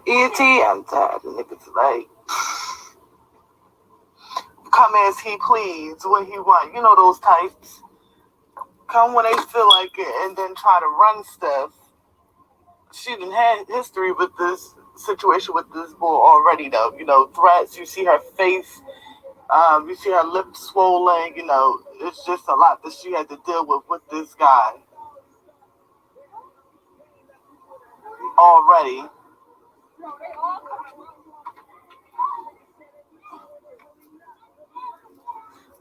E.T., I'm tired of niggas, like, come as he pleads, when he want. You know those types. Come when they feel like it and then try to run stuff. She didn't have history with this situation with this boy already, though. You know, threats, you see her face, you see her lips swollen, you know, it's just a lot that she had to deal with this guy already.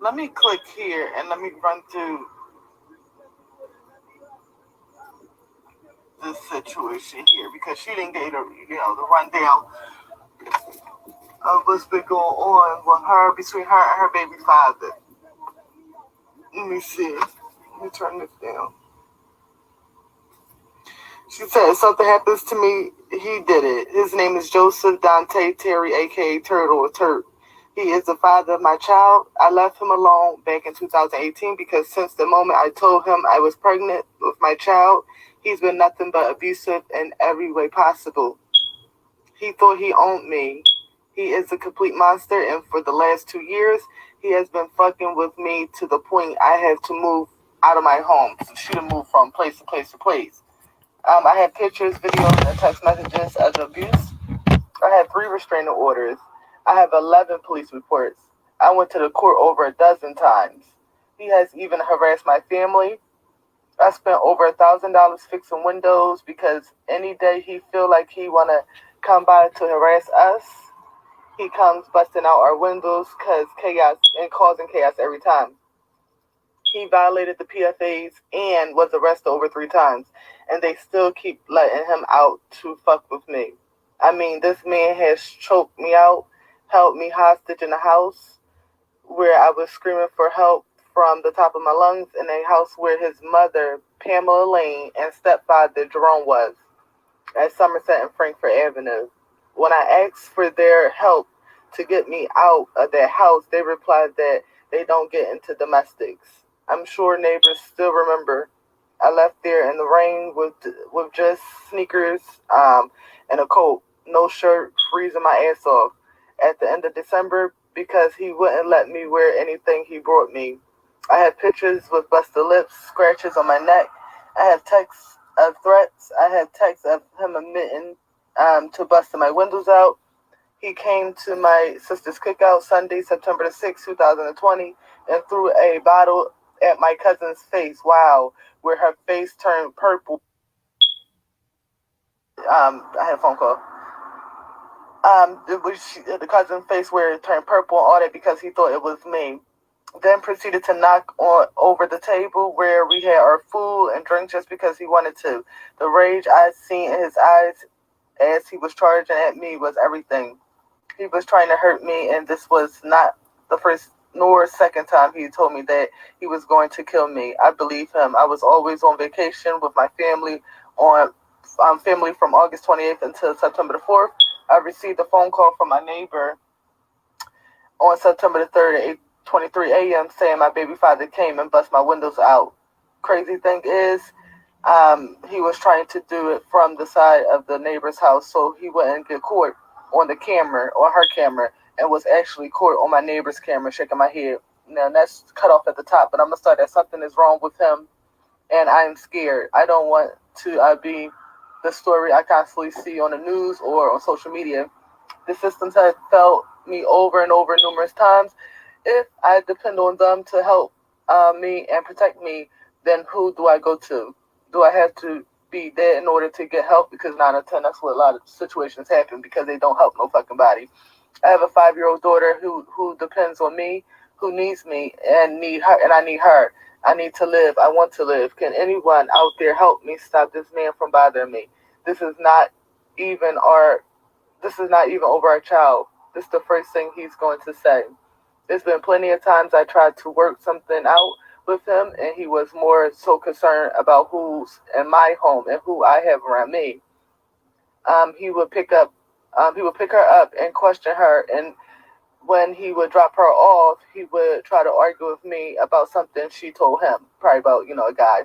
Let me click here and let me run through this situation here because she didn't get the rundown of what's been going on with her, between her and her baby father. Let me see. Let me turn this down. She said, if something happens to me, he did it. His name is Joseph Dante Terry, a.k.a. Turtle or Turt. He is the father of my child. I left him alone back in 2018 because since the moment I told him I was pregnant with my child, he's been nothing but abusive in every way possible. He thought he owned me. He is a complete monster, and for the last 2 years, he has been fucking with me to the point I have to move out of my home. So she done moved from place to place to place. I have pictures, videos, and text messages of abuse. I have 3 restraining orders. I have 11 police reports. I went to the court over a dozen times. He has even harassed my family. I spent over $1,000 fixing windows because any day he feel like he wanna come by to harass us, he comes busting out our windows cause chaos and causing chaos every time. He violated the PFAs and was arrested over 3 times, and they still keep letting him out to fuck with me. I mean, this man has choked me out, held me hostage in a house where I was screaming for help from the top of my lungs, in a house where his mother, Pamela Lane, and stepfather, Jerome, was, at Somerset and Frankfurt Avenue. When I asked for their help to get me out of that house, they replied that they don't get into domestics. I'm sure neighbors still remember. I left there in the rain with just sneakers and a coat, no shirt, freezing my ass off. At the end of December, because he wouldn't let me wear anything he brought me. I have pictures with busted lips, scratches on my neck. I have texts of threats. I have texts of him admitting to busting my windows out. He came to my sister's cookout Sunday, September the 6th, 2020, and threw a bottle at my cousin's face. Wow, where her face turned purple. I had a phone call. The cousin's face where it turned purple and all that because he thought it was me. Then proceeded to knock on over the table where we had our food and drink just because he wanted to. The rage I seen in his eyes as he was charging at me was everything. He was trying to hurt me, and this was not the first nor second time he told me that he was going to kill me. I believe him. I was always on vacation with my family family from August 28th until September the 4th. I received a phone call from my neighbor on September the 3rd at 8:23 a.m. saying my baby father came and bust my windows out. Crazy thing is, he was trying to do it from the side of the neighbor's house so he wouldn't get caught on the camera, on her camera, and was actually caught on my neighbor's camera shaking my head. Now, that's cut off at the top, but I'm going to start that something is wrong with him, and I'm scared. I don't want to be the story I constantly see on the news or on social media. The systems have failed me over and over numerous times. If I depend on them to help me and protect me, then who do I go to? Do I have to be there in order to get help? Because 9 or 10, that's what a lot of situations happen because they don't help no fucking body. I have a 5-year-old daughter who depends on me, who needs me and need her, and I need her. I need to live. I want to live. Can anyone out there help me stop this man from bothering me? This is not even over our child. This is the first thing he's going to say. There's been plenty of times I tried to work something out with him, and he was more so concerned about who's in my home and who I have around me. He would pick her up and question her, and when he would drop her off, he would try to argue with me about something she told him, probably about a guy.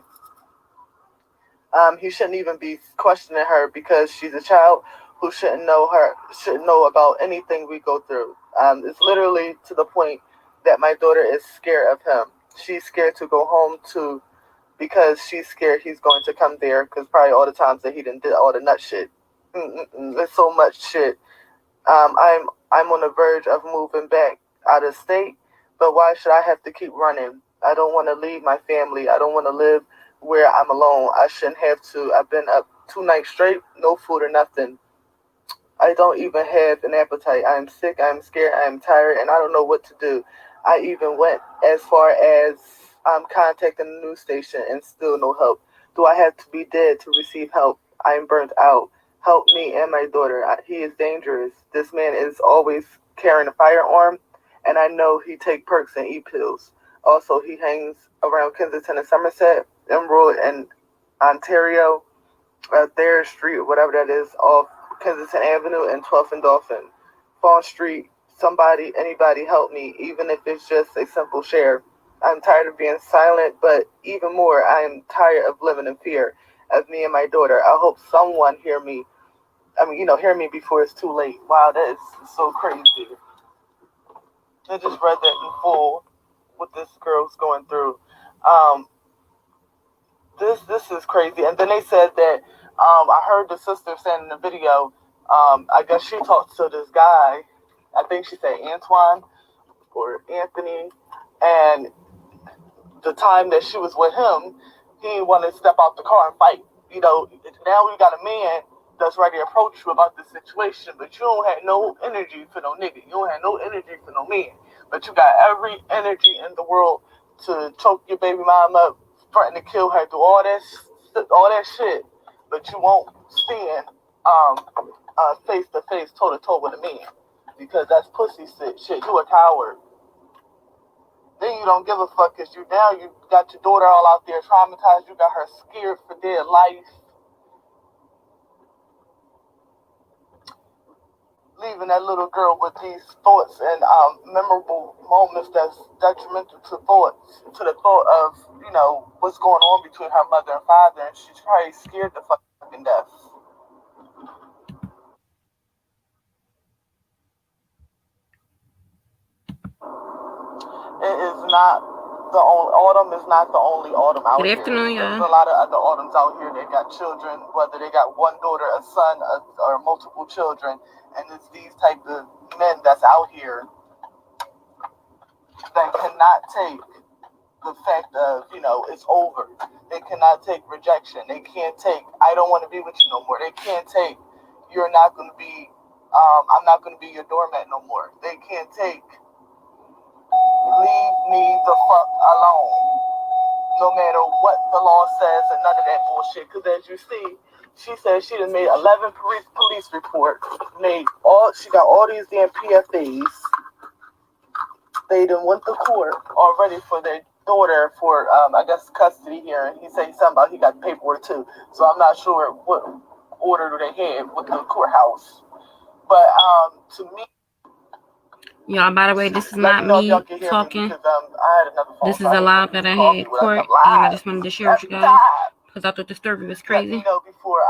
He shouldn't even be questioning her because she's a child who shouldn't know about anything we go through. It's literally to the point that my daughter is scared of him. She's scared to go home to because she's scared he's going to come there because probably all the times that he did all the nut shit. There's so much shit. I'm on the verge of moving back out of state, but why should I have to keep running? I don't want to leave my family. I don't want to live where I'm alone. I shouldn't have to. I've been up 2 nights straight, no food or nothing. I don't even have an appetite. I am sick, I am scared, I am tired, and I don't know what to do. I even went as far as contacting the news station and still no help. Do I have to be dead to receive help? I am burnt out. Help me and my daughter. He is dangerous. This man is always carrying a firearm, and I know he take perks and eat pills. Also, he hangs around Kensington and Somerset, Emerald and Ontario, Thayer Street, whatever that is, off Kensington Avenue and 12th and Dolphin. Fawn Street, somebody, anybody help me, even if it's just a simple share. I'm tired of being silent, but even more, I am tired of living in fear of me and my daughter. I hope someone hear me. Hear me before it's too late. Wow, that is so crazy. I just read that in full, what this girl's going through. This is crazy. And then they said that I heard the sister saying in the video, I guess she talked to this guy. I think she said Antoine or Anthony, and the time that she was with him, he didn't want to step out the car and fight. Now we got a man that's ready to approach you about this situation, but you don't have no energy for no nigga. You don't have no energy for no man. But you got every energy in the world to choke your baby mom up, threaten to kill her, do all that shit. But you won't stand face to face, toe to toe with a man, because that's pussy shit. You a coward. Then you don't give a fuck because you got your daughter all out there traumatized. You got her scared for dear life. Leaving that little girl with these thoughts and memorable moments that's detrimental to the thought of, what's going on between her mother and father, and she's probably scared to fucking death. It is not the only autumn is not the only autumn out Good here. afternoon, There's y'all. a lot of other autumns out here that got children, whether they got one daughter, a son, or multiple children, and it's these type of men that's out here that cannot take the fact of, it's over. They cannot take rejection. They can't take, I don't want to be with you no more. They can't take, you're not going to be, I'm not going to be your doormat no more. They can't take, leave me the fuck alone. No matter what the law says and none of that bullshit. Because as you see, she said she done made 11 police reports. She got all these damn PFAs. They done went to court already for their daughter for, I guess, custody hearing. He said something about he got paperwork too. So I'm not sure what order do they have with the courthouse. But to me, y'all, by the way, this is not me talking. This is a live that I had court, and I just wanted to share with you guys because I thought the story was crazy. Let me know before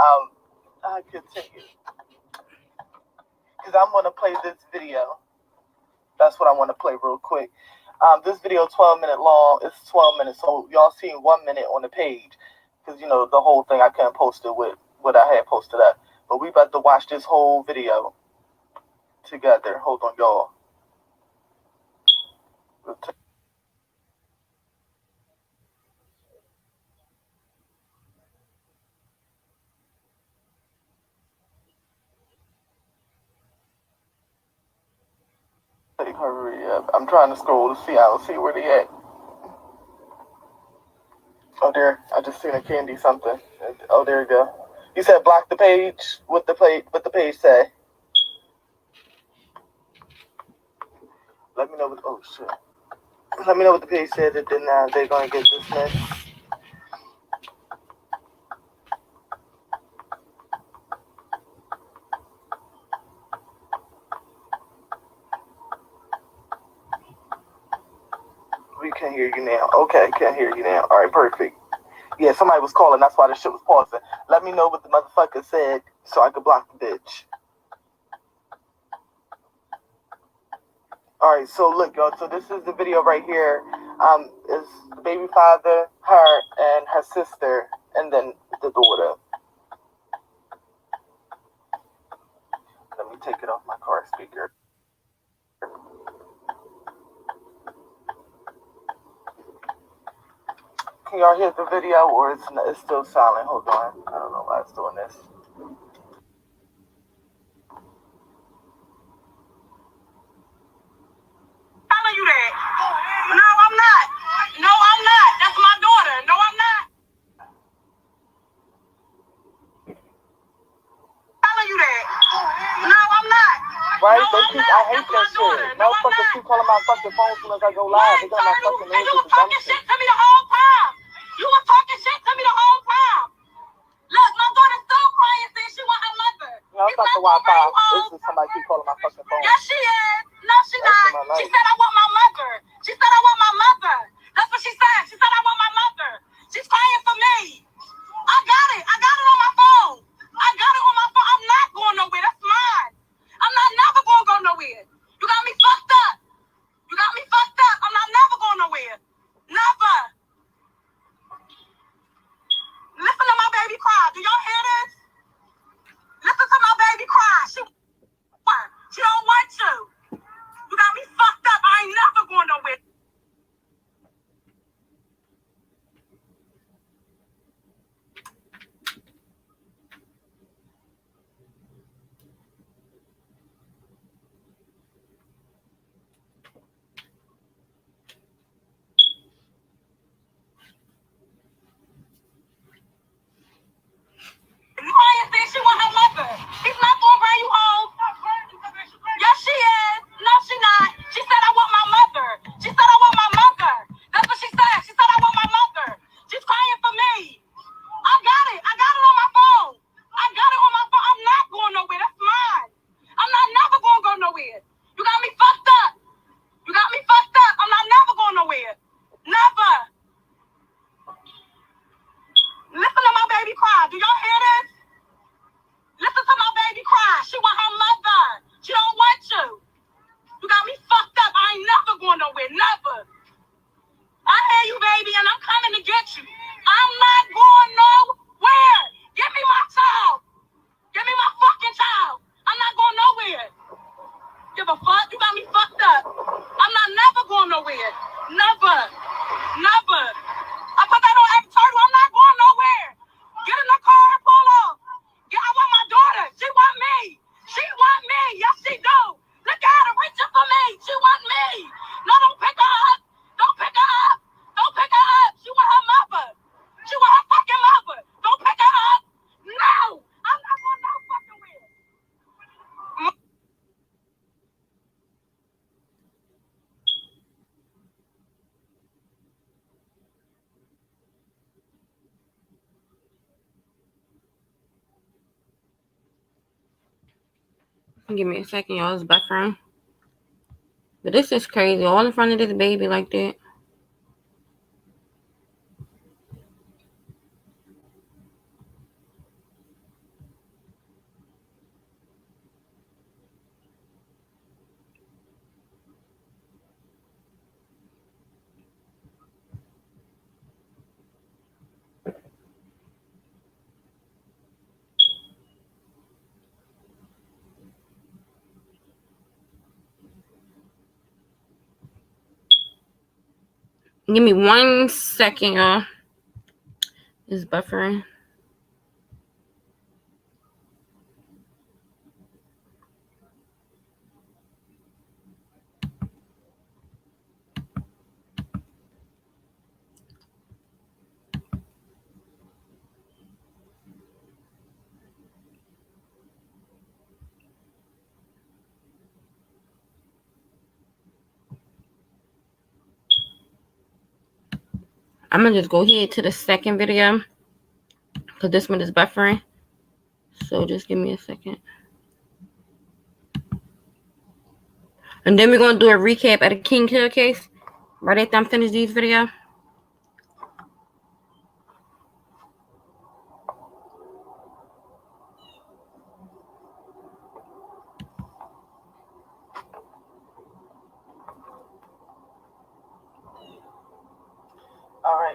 I continue, because I'm gonna play this video. That's what I want to play real quick. This video 12 minutes long. It's 12 minutes, so y'all seen 1 minute on the page, because the whole thing I can't post it with what I had posted up. But we about to watch this whole video together. Hold on, y'all. Hurry up. I'm trying to scroll to see. I don't see where they at. Oh, there. I just seen a candy something. Oh, there you go. You said block the page. What the page say? Let me know what. Oh shit. Let me know what the page said. That then they're gonna get dismissed. We can't hear you now. Okay, can't hear you now. All right, perfect. Yeah, somebody was calling. That's why the shit was pausing. Let me know what the motherfucker said so I could block the bitch. All right, so look, y'all. So this is the video right here. Is the baby father, her, and her sister, and then the daughter. Let me take it off my car speaker. Can y'all hear the video, or it's still silent? Hold on. I don't know why it's doing this. Telling you that. No, I'm not. No, I'm not. That's my daughter. No, I'm not. Telling you that. No, I'm not. Right? No, I'm not. I hate that shit. Motherfuckers keep calling my fucking phone as soon as I go live. They got my fucking name. You were talking shit to me the whole time. You were talking shit to me the whole time. Look, my daughter's still crying saying she want her mother. No, it's not the Wi-Fi. This is somebody keep calling my fucking phone. Yes, she is. No, she not. She said I want my mother. She said I want my mother. That's what she said. She said I want my mother. She's crying for me. I got it. I got it on my phone. I got it on my phone. I'm not going nowhere. That's mine. I'm not never going to go nowhere. You got me fucked up. You got me fucked up. I'm not never going nowhere. Never. Listen to my baby cry. Do y'all hear this? Listen to my baby cry. She don't want to. You got me fucked up. I ain't never going nowhere. Ryan said she want her mother. He's not gonna bring you home. Yes, she is. No, she not. She said I want my mother. She said I want my mother. That's what she said. She said I want my mother. She's crying for me. I got it. I got it on my phone. I got it on my phone. I'm not going nowhere. That's mine. I'm not never gonna go nowhere. You got me fucked up. You got me fucked up. I'm not never going nowhere. Never. Listen to my baby cry. Do y'all hear this? Listen to my baby cry. She want her mother. She don't want you. You got me fucked up. I ain't never going nowhere. Never. I hear you, baby, and I'm coming to get you. I'm not going nowhere. Give me my child. Give me my fucking child. I'm not going nowhere. Give a fuck. You got me fucked up. I'm not never going nowhere. Never. Never. I put that on every turtle. I'm not going nowhere. Get in the car and pull off. Yeah, I want my daughter. She want me. She want me. Yes, she do. Look at her reaching for me. She want me. No, don't pick her up. Don't pick her up. Don't pick her up. She want her mother. She want her fucking mother. Don't pick her up. No. I'm not going no fucking where. Give me a second, y'all. It's buffering. But this is crazy. All in front of this baby like that. Give me 1 second, y'all. It's buffering. I'm going to just go ahead to the second video because this one is buffering. So just give me a second. And then we're going to do a recap of the King Kill case right after I'm finished this video.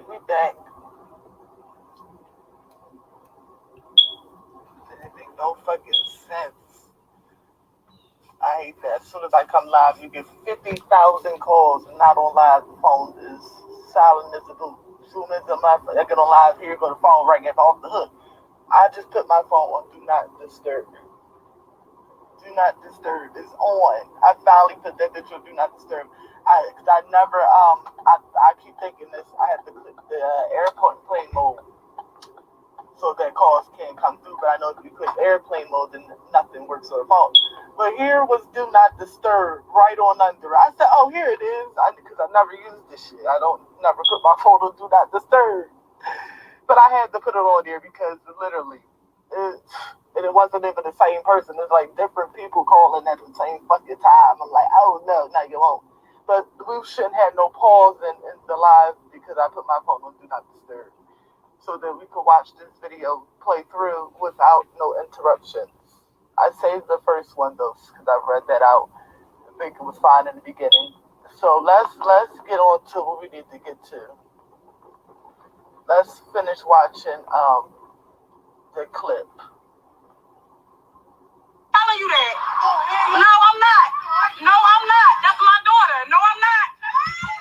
Alright, we back. Didn't make no fucking sense. I hate that. As soon as I come live, you get 50,000 calls, and not on live, the phone is silent as a boot. As soon as I get on live here, go to the phone ring off the hook. I just put my phone on Do Not Disturb. Do Not Disturb is on. I finally put that bitch on Do Not Disturb. I never, I keep thinking this. I have to click the airplane mode so that calls can't come through. But I know if you click airplane mode, then nothing works on the phone. But here was Do Not Disturb right on under. I said, oh, here it is. Because I never used this shit. I don't never put my phone on Do Not Disturb. But I had to put it on there because literally, and it wasn't even the same person. It's like different people calling at the same fucking time. I'm like, oh no, you won't. But we shouldn't have no pause in the live because I put my phone on Do Not Disturb so that we could watch this video play through without no interruptions. I saved the first one though because I read that out. I think it was fine in the beginning. So let's get on to what we need to get to. Let's finish watching the clip. Telling you that. No, I'm not. No, I'm not. That's my daughter. No, I'm not.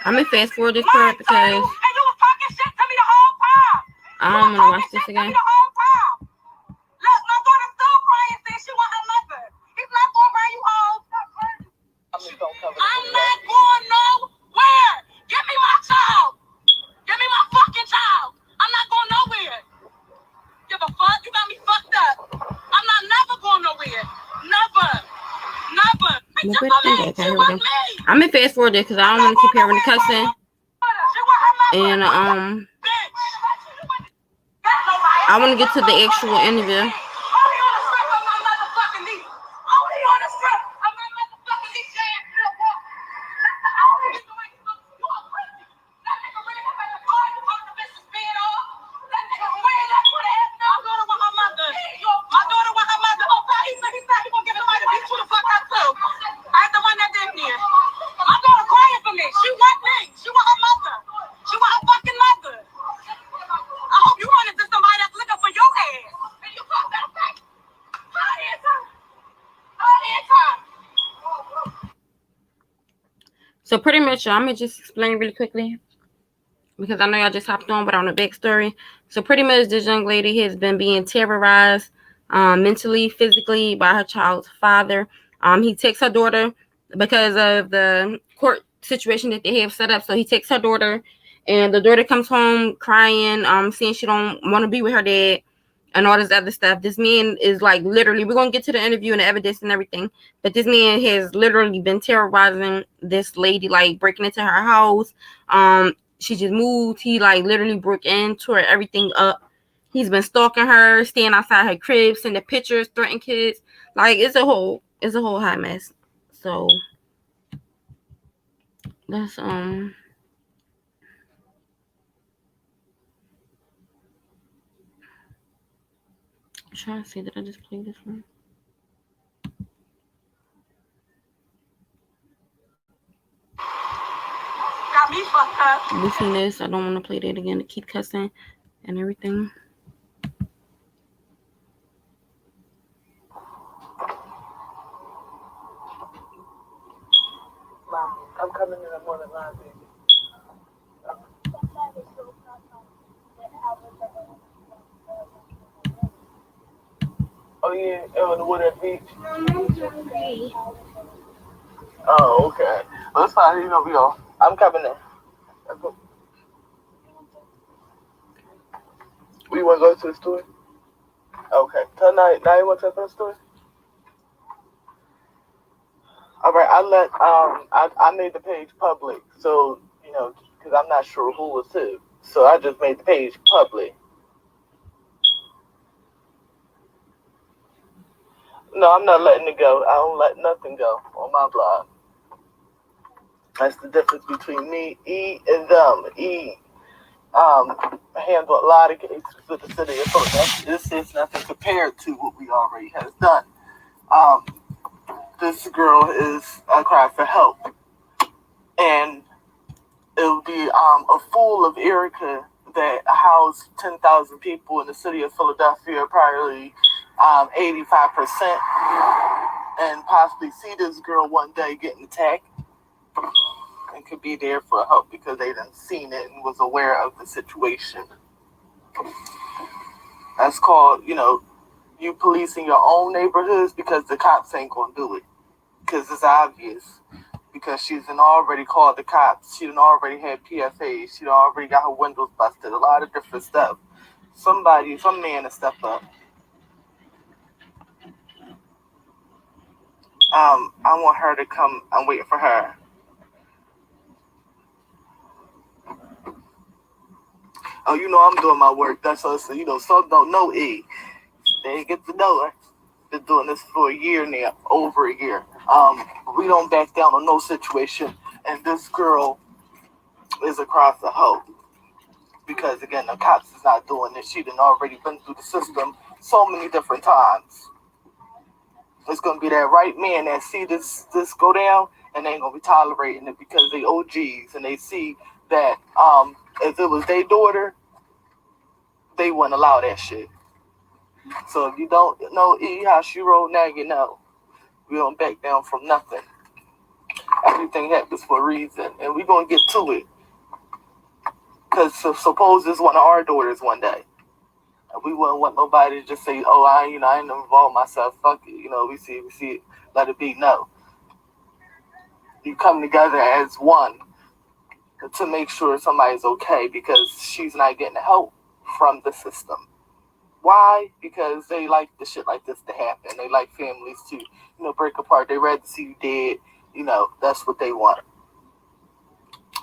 I'm gonna fast forward this part because and you was talking shit to me the whole time. I don't want to watch this again. The whole time. Look, my daughter's still crying saying she want her mother. He's not gonna bring you home. I'm not going nowhere. Give me my child. Give me my fucking child. I'm not going nowhere. Give a fuck. You got me fucked up. I'm not never going nowhere. Never. I'm gonna fast forward this because I don't want to keep hearing the cussing. And I want to get to the actual interview. So pretty much, I'm going to just explain really quickly because I know y'all just hopped on, but on the backstory. So pretty much this young lady has been being terrorized mentally, physically by her child's father. He takes her daughter because of the court situation that they have set up. So he takes her daughter and the daughter comes home crying, saying she don't want to be with her dad and all this other stuff. This man is like literally, we're going to get to the interview and the evidence and everything, but this man has literally been terrorizing this lady, like breaking into her house. She just moved. He like literally broke into her, everything up. He's been stalking her, staying outside her crib, sending pictures, threatening kids. Like it's a whole hot mess. So let's I'm trying to see, did I just play this one? Got me fucked up. Listen to this. I don't want to play that again to keep cussing and everything. Mom, I'm coming in the morning live, baby. Oh yeah, on the Wooded Beach. Oh, okay. Well, that's fine. You know, we all. I'm coming in. We want to go to the store? Okay. Tonight, now you want to go to the store? All right. I made the page public, so you know, because I'm not sure who was who, so I just made the page public. No, I'm not letting it go. I don't let nothing go on my blog. That's the difference between me, E, and them. E handle a lot of cases for the city of Philadelphia. This is nothing compared to what we already has done. This girl is a cry for help, and it would be a fool of Erica that housed 10,000 people in the city of Philadelphia, probably 85%, and possibly see this girl one day getting attacked and could be there for help because they done seen it and was aware of the situation. That's called, you policing your own neighborhoods because the cops ain't gonna do it. Because it's obvious. Because she's already called the cops. She done already had PFAs. She done already got her windows busted. A lot of different stuff. Some man to step up. I want her to come. I'm waiting for her. Oh, I'm doing my work. That's us. Some don't know E. They ain't get to know her. Been doing this for a year now, over a year. We don't back down on no situation, and this girl is across the hoe. Because again, the cops is not doing this. She done already been through the system so many different times. It's gonna be that right man that see this go down, and they ain't gonna be tolerating it because they OGs and they see that if it was their daughter, they wouldn't allow that shit. So if you don't know E how she roll, now you know. We don't back down from nothing. Everything happens for a reason, and we gonna get to it. Cause suppose it's one of our daughters one day, and we wouldn't want nobody to just say, "Oh, I ain't involved myself. Fuck it." We see it. Let it be. No, you come together as one to make sure somebody's okay because she's not getting help from the system. Why? Because they like the shit like this to happen. They like families to, break apart. They rather see you dead. That's what they want.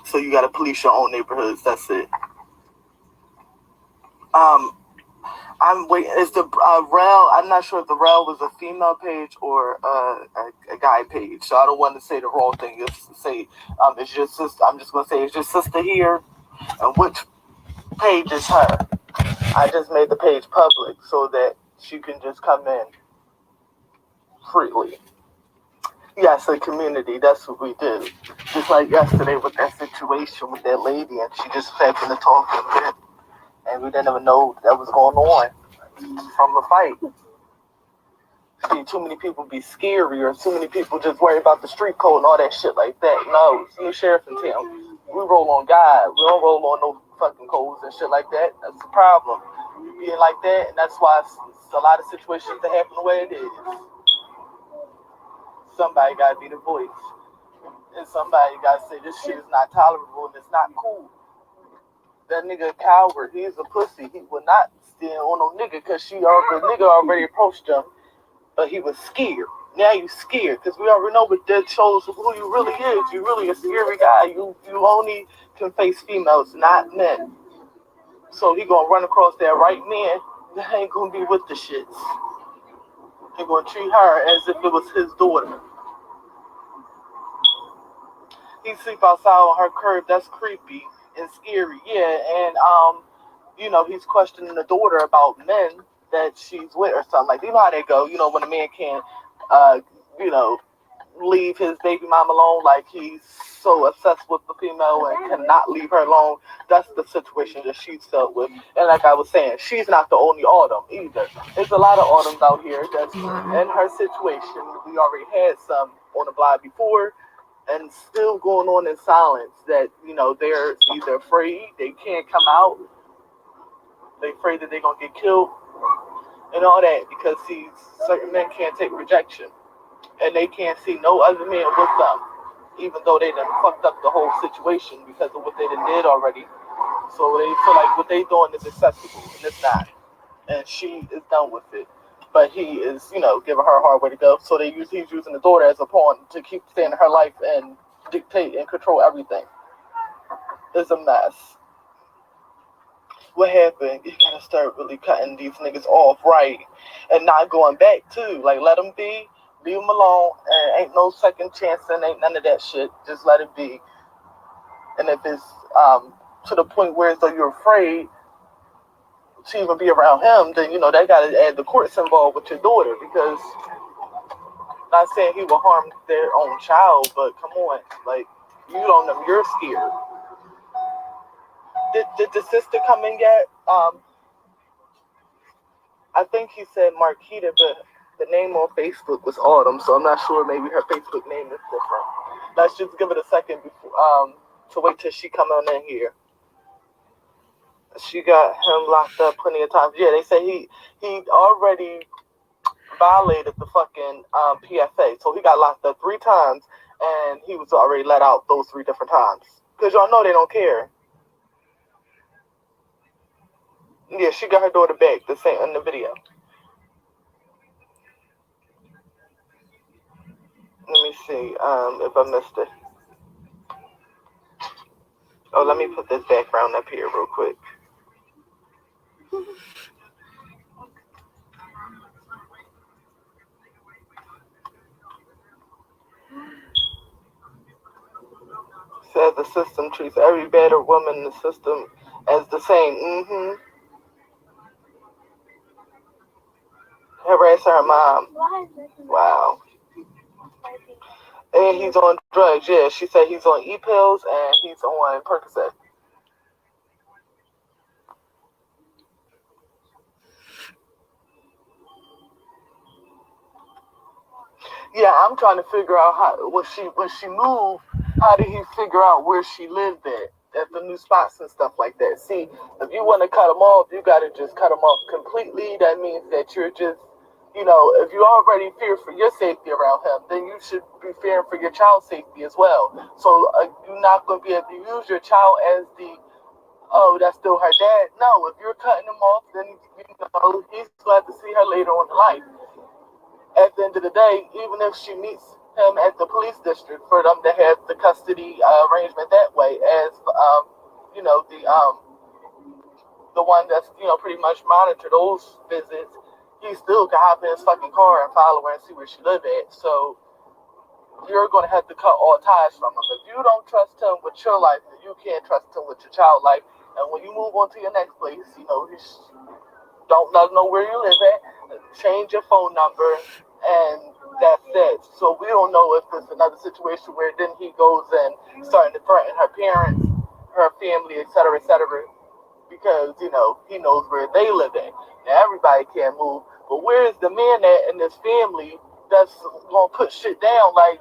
So you got to police your own neighborhoods. That's it. I'm waiting. Is the Rel? I'm not sure if the Rel was a female page or a guy page. So I don't want to say the wrong thing. Just say it's your sister. I'm just gonna say it's your sister here, and which page is her. I just made the page public so that she can just come in freely. Yes, a community. That's what we do. Just like yesterday with that situation with that lady, and she just happened to talk a bit, and we didn't even know that was going on from the fight. See, too many people be scary, or too many people just worry about the street code and all that shit like that. No, it's new sheriff in town. We roll on God. We don't roll on no fucking codes and shit like that. That's the problem. You being like that, and that's why it's a lot of situations that happen the way it is. Somebody gotta be the voice, and somebody gotta say this shit is not tolerable and it's not cool. That nigga a coward. He's a pussy. He would not stand on no nigga because the nigga already approached him, but he was scared. Now you scared because we already know what that shows who you really is. You really a scary guy. You only can face females, not men. So he gonna run across that right man that ain't gonna be with the shits. He gonna treat her as if it was his daughter. He sleep outside on her curb. That's creepy and scary. Yeah, and he's questioning the daughter about men that she's with or something. Like, you know how they go. When a man can't, leave his baby mom alone, like he's so obsessed with the female and cannot leave her alone. That's the situation that she's dealt with. And like I was saying, she's not the only Autumn either. There's a lot of Autumns out here that's in her situation. We already had some on the block before, and still going on in silence that, they're either afraid they can't come out, they're afraid that they're going to get killed, and all that, because certain men can't take rejection. And they can't see no other man with them, even though they done fucked up the whole situation because of what they done did already. So they feel like what they doing is acceptable, and it's not. And she is done with it. But he is, giving her a hard way to go. So he's using the daughter as a pawn to keep staying in her life and dictate and control everything. It's a mess. What happened? You gotta start really cutting these niggas off right, and not going back too. Like, let them be. Leave them alone, and ain't no second chance, and ain't none of that shit. Just let it be. And if it's to the point where as though you're afraid to even be around him, then they gotta add the courts involved with your daughter, because not saying he will harm their own child, but come on, like, you don't know, you're scared. Did the sister come in yet? I think he said Marquita, but the name on Facebook was Autumn, so I'm not sure. Maybe her Facebook name is different. Let's just give it a second before to wait till she come on in here. She got him locked up plenty of times. Yeah, they say he already violated the fucking PFA, so he got locked up 3 times, and he was already let out those 3 different times. Cause y'all know they don't care. Yeah, she got her daughter back. The same in the video. Let me see if I missed it. Oh, let me put this background up here real quick. Said the system treats every battered woman in the system as the same. Harassing her mom. Wow. And he's on drugs. Yeah, she said he's on E-pills and he's on Percocet. Yeah, I'm trying to figure out how when she moved, how did he figure out where she lived at the new spots and stuff like that? See, if you want to cut him off, you got to just cut him off completely. That means that you're just, if you already fear for your safety around him, then you should be fearing for your child's safety as well. So you're not going to be able to use your child as that's still her dad. No, if you're cutting him off, then he's going to have to see her later on in life. At the end of the day, even if she meets him at the police district, for them to have the custody arrangement that way, as the one that's pretty much monitor those visits, he still can hop in his fucking car and follow her and see where she live at. So you're going to have to cut all ties from him. If you don't trust him with your life, then you can't trust him with your child life. And when you move on to your next place, don't let him know where you live at. Change your phone number, and that's it. So we don't know if it's another situation where then he goes and starting to threaten her parents, her family, etc., because he knows where they live at. Now everybody can't move, but where's the man at in this family that's gonna put shit down? Like,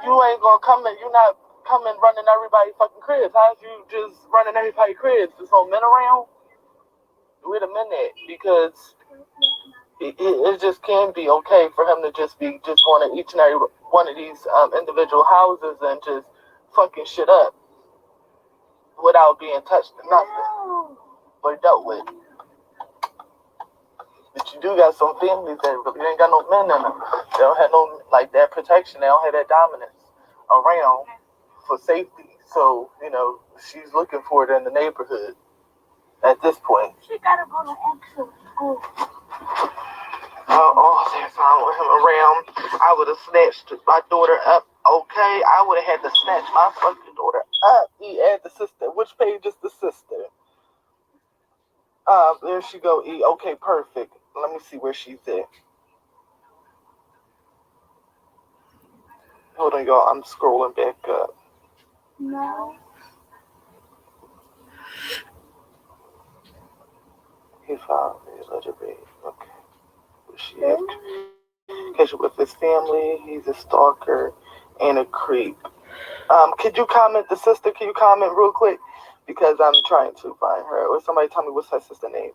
you ain't gonna come in, you're not coming running everybody fucking cribs. How's you just running everybody cribs? There's no men around? Wait a minute, because it just can't be okay for him to just be just going to each and every one of these individual houses and just fucking shit up without being touched or nothing or dealt with. But you do got some families that really ain't got no men in them. They don't have no, like, that protection. They don't have that dominance around for safety. So, she's looking for it in the neighborhood at this point. She gotta go to extra. There's with him around. I would have snatched my daughter up. Okay, I would have had to snatch my fucking daughter up. Add the sister. Which page is the sister? There she go. Okay, perfect. Let me see where she's at. Hold on, y'all. I'm scrolling back up. No. He found me a little bit. Okay. She has catch up with his family. He's a stalker and a creep. Could you comment, the sister? Can you comment real quick? Because I'm trying to find her. Or somebody tell me what's her sister's name.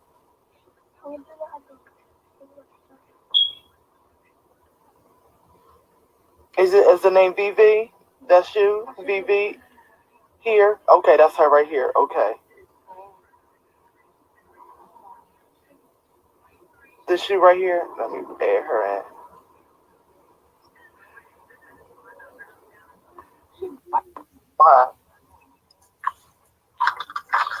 Is the name VV? That's you? VV? Here? Okay, that's her right here. Okay. This she right here? Let me add her in.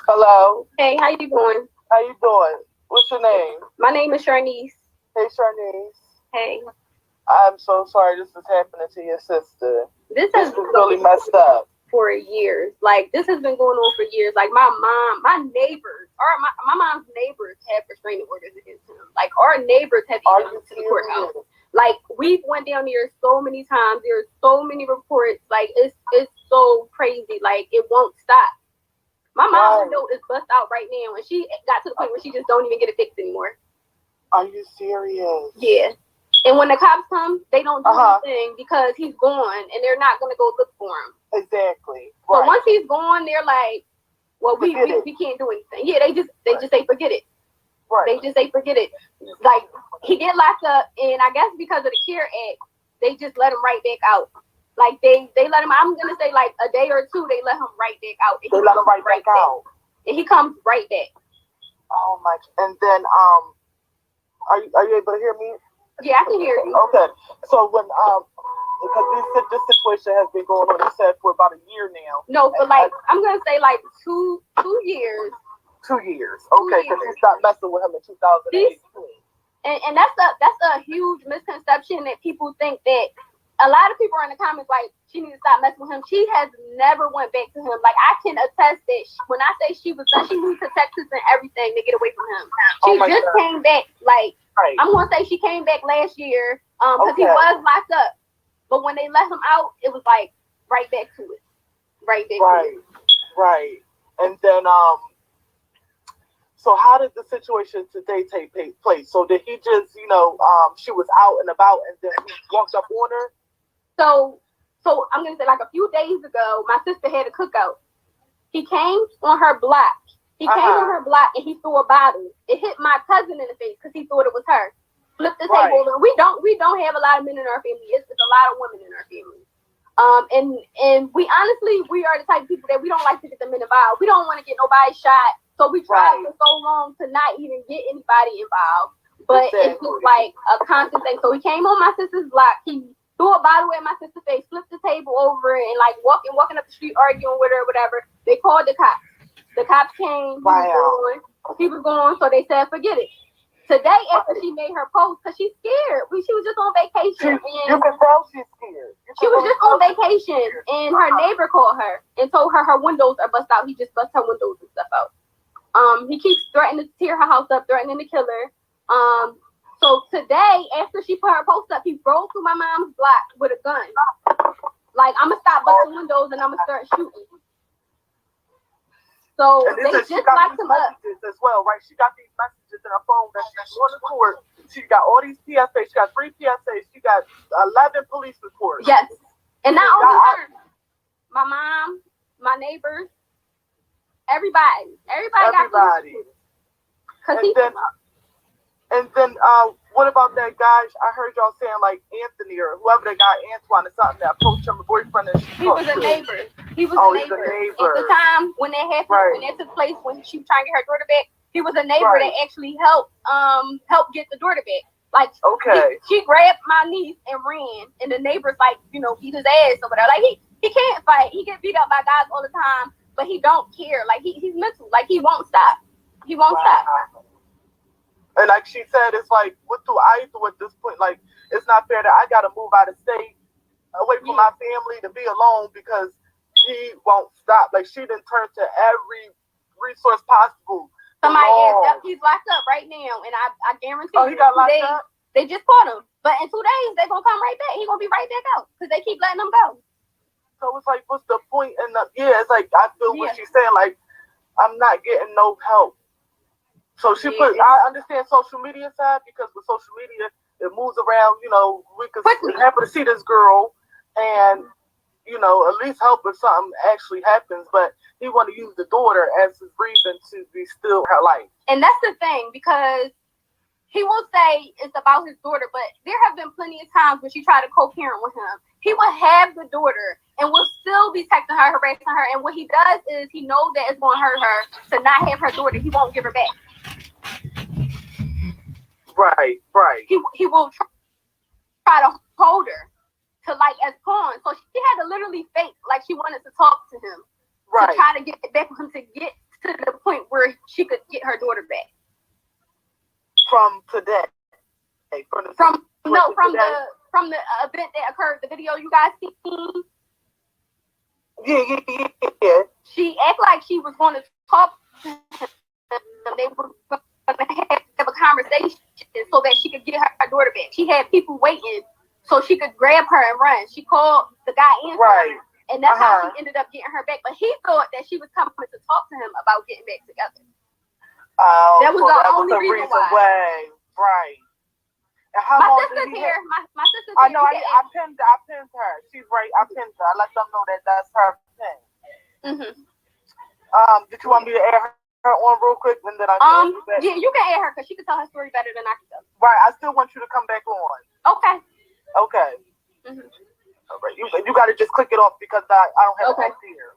Hello. Hey, how you doing? How you doing? What's your name? My name is Sharnice. Hey, Sharnice. Hey. I'm so sorry this is happening to your sister. This has been really messed up. For years. Like, this has been going on for years. Like, my neighbors, or my mom's neighbors have restraining orders against him. Like, our neighbors have even been to the courthouse. Like, we've went down there so many times. There's so many reports. Like, it's so crazy. Like, it won't stop. My mom's window is bust out right now, and she got to the point where she just don't even get it fixed anymore. Are you serious? Yeah. And when the cops come, they don't do anything because he's gone, and they're not gonna go look for him. Exactly. But Right. once he's gone, they're like, "Well, we can't do anything." Yeah, they just say forget it. Right. They just say forget it. Like he get locked up, and I guess because of the CARE Act, they just let him right back out. Like they let him. I'm gonna say like a day or two, they let him right back out. They let him right back out, and he comes right back. Oh my! And then are you able to hear me? Yeah, I can hear you. Okay. So when because this situation has been going on, you said, for about a year now. No, for like I'm gonna say like two years. 2 years. Okay, because she stopped messing with him in 2018. And that's a huge misconception that people think that a lot of people are in the comments like she needs to stop messing with him. She has never went back to him. Like I can attest that when I say she was done, she moved to Texas and everything to get away from him. She just came back like I'm gonna say she came back last year because he was locked up. But when they let him out, it was like right back to it. Right back to it. Right. And then so how did the situation today take place? So did he just, she was out and about and then he walked up on her? So I'm gonna say like a few days ago, my sister had a cookout. He came on her block. He came on her block and he threw a bottle. It hit my cousin in the face because he thought it was her. Flipped the table over. We don't have a lot of men in our family. It's a lot of women in our family. And we honestly, we are the type of people that we don't like to get the men involved. We don't want to get nobody shot. So we tried for so long to not even get anybody involved. But it's just like a constant thing. So he came on my sister's block. He threw a bottle at my sister's face, flipped the table over, and like walking up the street arguing with her or whatever. They called the cops. The cops came. He was gone. So they said, forget it. Today, after she made her post, because she's scared. She was just on vacation. You can tell she's scared. She was just on vacation, and her neighbor called her and told her windows are bust out. He just bust her windows and stuff out. He keeps threatening to tear her house up, threatening to kill her. So today, after she put her post up, he rolled through my mom's block with a gun. Like, I'm going to stop busting windows and I'm going to start shooting. So they just locked him up. As well, right? She got these messages in her phone that she's on the court. She got all these PSAs. She got 3 PSAs. She got 11 police reports. Yes. And not only her, my mom, my neighbors, everybody got police. And then what about that guy? I heard y'all saying like Anthony or whoever that guy Antoine or something that approached him, a boyfriend. He was a neighbor. He was a neighbor. At the time when that happened, when that took place, when she was trying to get her daughter back, he was a neighbor that actually helped get the daughter back. Like she grabbed my niece and ran, and the neighbors like beat his ass or whatever. Like he can't fight. He get beat up by guys all the time, but he don't care. Like he's mental. Like he won't stop. He won't stop. And like she said, it's like, what do I do at this point? Like, it's not fair that I got to move out of state, away from my family to be alone because he won't stop. Like, she done turned to every resource possible. Somebody he's locked up right now, and I guarantee you, he got locked up? They just caught him. But in 2 days, they're going to come right back. He's going to be right back out because they keep letting him go. So it's like, what's the point? It's like, I feel what she's saying, like, I'm not getting no help. So I understand social media side because with social media, it moves around, we're happy to see this girl and, at least help if something actually happens. But he want to use the daughter as his reason to be still her life. And that's the thing, because he will say it's about his daughter, but there have been plenty of times when she tried to co-parent with him. He will have the daughter and will still be texting her, harassing her. And what he does is he knows that it's going to hurt her to not have her daughter. He won't give her back. Right. He will try to hold her to like as pawns. So she had to literally fake like she wanted to talk to him to try to get back with him to get to the point where she could get her daughter back. From today. From the event that occurred, the video you guys seen. Yeah. She acted like she was going to talk to him. They were going to have a conversation so that she could get her daughter back. She had people waiting so she could grab her and run. She called the guy in And that's how he ended up getting her back. But he thought that she was coming to talk to him about getting back together. Oh, that was so the that only was the reason why. Right. And how My long sister's did he here. My sister's I here. know. I pinned her. She's right. I pinned her. I let them know that that's her pin. Did you want me to add her on real quick, and then I can yeah, you can add her because she can tell her story better than I can tell. Right. I still want you to come back on. Okay. Okay. All right. You got to just click it off because I don't have it here.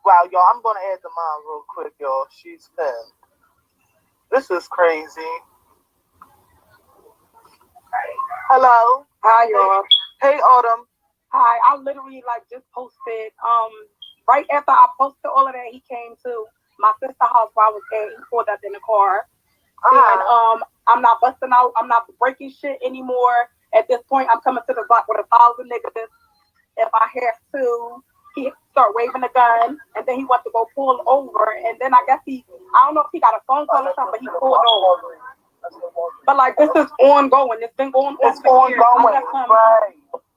Wow, y'all. I'm gonna add the mom real quick, y'all. She's pinned. This is crazy. Hello. Hi, y'all. Hey, Autumn. Hi. I literally just posted. Right after I posted all of that, he came to my sister's house where I was at. He pulled up in the car. And I'm not busting out. I'm not breaking shit anymore. At this point, I'm coming to the block with 1,000 niggas. If I have to, he start waving a gun, and then he went to go pull over. And then I guess I don't know if he got a phone call or something, but he pulled over. But this is ongoing. It's been going on for years.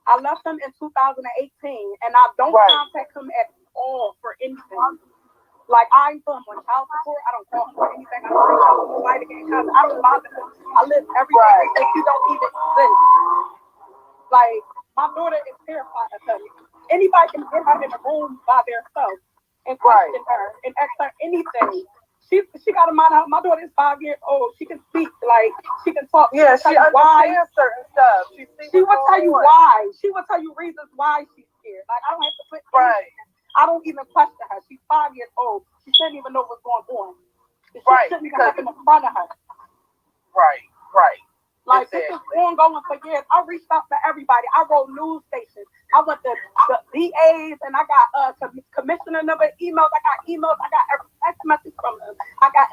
I left him in 2018, and I don't contact him at all for anything. I ain't put him on child support. I don't call him for anything. I don't reach out to nobody because I don't bother him. I live every day as if he don't even exist. My daughter is terrified of him. Anybody can get her in the room by themselves and question her and ask her anything. She got to mind her. My daughter is 5 years old. She can speak. She can talk. Yeah, she understands certain stuff. She will tell you why. She will tell you reasons why she's scared. I don't have to put I don't even question her. She's 5 years old. She shouldn't even know what's going on. She shouldn't even happen in front of her. Right. This is ongoing for years. I reached out to everybody. I wrote news stations. I went to the DAs, and I got commissioner number emails. I got emails. I got every text message from him. I got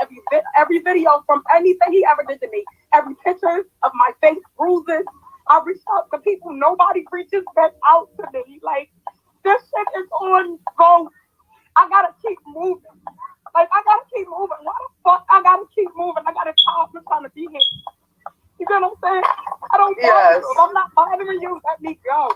every video from anything he ever did to me. Every picture of my face bruises. I reached out to people. Nobody reaches back out to me. This shit is on go. I gotta keep moving. I gotta keep moving. Why the fuck I gotta keep moving? I gotta stop trying to be here. You know what I'm saying? I don't care. If I'm not bothering you, let me go.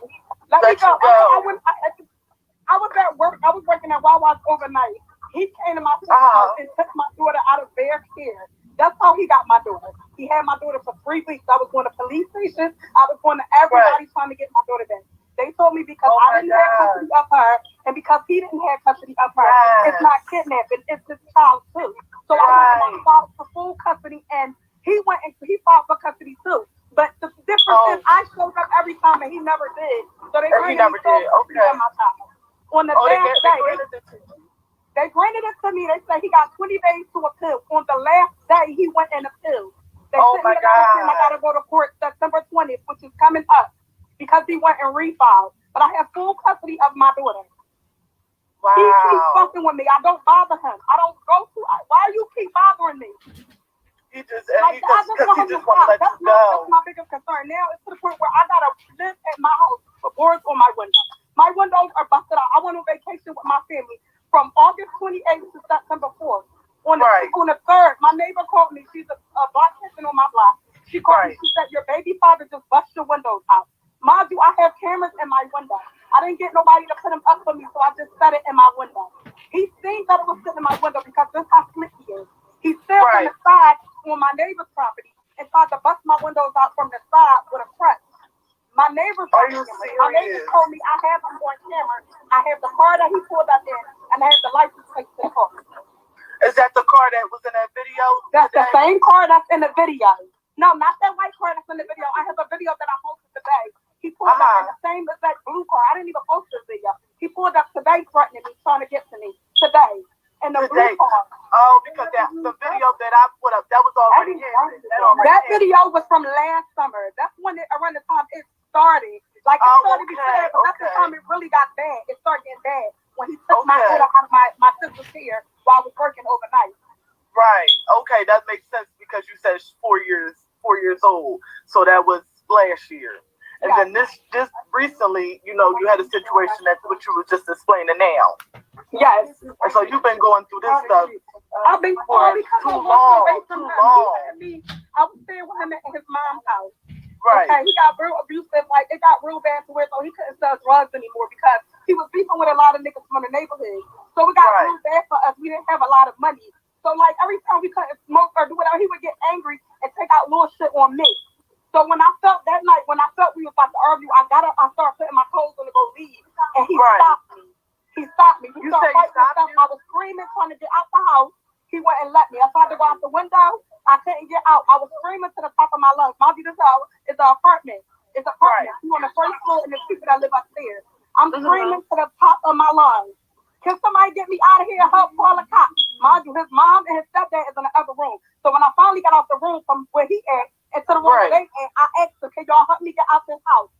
Let me go. I was at work. I was working at Wawa's overnight. He came to my house and took my daughter out of their care. That's how he got my daughter. He had my daughter for 3 weeks. I was going to police stations. I was going to everybody trying to get my daughter back. They told me because I didn't have custody of her and because he didn't have custody of her, it's not kidnapping, it's his child too. So I went and filed for full custody and he went and he filed for custody too. But the difference is I showed up every time and he never did. So they granted me my child. On the last day, they granted it to me. They said he got 20 days to appeal. On the last day, he went and appealed. They said I gotta go to court September 20th, which is coming up. Because he went and refiled. But I have full custody of my daughter. Wow. He keeps fucking with me. I don't bother him. I don't go to. Why you keep bothering me? He just want to let you go. That's my biggest concern. Now it's to the point where I gotta live at my house with boards on my window. My windows are busted out. I went on vacation with my family from August 28th to September 4th. On the 3rd, my neighbor called me. She's a black person on my block. She called me. She said, your baby father just bust your windows out. Mind you, I have cameras in my window. I didn't get nobody to put them up for me, so I just set it in my window. He seen that it was sitting in my window because this is how slick he is. He stood on the side on my neighbor's property and tried to bust my windows out from the side with a crutch. My neighbor told me I have him on camera. I have the car that he pulled up in, and I have the license plate to the car. Is that the car that was in that video? That's the same car that's in the video. No, not that white car that's in the video. I have a video that I posted today. He pulled up in the same exact blue car. I didn't even post this video. He pulled up today threatening me, trying to get to me. Today. In the blue car. Oh, because the video that I put up, that was already that video was from last summer. That's when around the time it started. It started before that, but that's the time it really got bad. It started getting bad when he took my daughter out of my sister's care while I was working overnight. Right. Okay, that makes sense because you said 4 years old. So that was last year. And then this recently, you had a situation that's what you were just explaining now. Yes. And so you've been going through this stuff. I've been for too long. I was staying with him at his mom's house. Right. Okay, he got real abusive. Like, it got real bad to where so he couldn't sell drugs anymore because he was beefing with a lot of niggas from the neighborhood. So it got real bad for us. We didn't have a lot of money. So, like, every time we couldn't smoke or do whatever, he would get angry and take out little shit on me. So when I felt that night, when I felt we was about to argue, I got up, I started putting my clothes on to go leave. And he stopped me. He stopped me. He started fighting stuff. I was screaming, trying to get out the house. He wouldn't let me. I tried to go out the window. I couldn't get out. I was screaming to the top of my lungs. Mind you, this house is an apartment. It's an apartment. You on the first floor and there's people that live upstairs. I'm screaming to the top of my lungs. Can somebody get me out of here? Help, call a cop. Mind you, his mom and his stepdad is in the other room. So when I finally got out the room from where he at into the room where they at, I asked them, can y'all help me get out this house?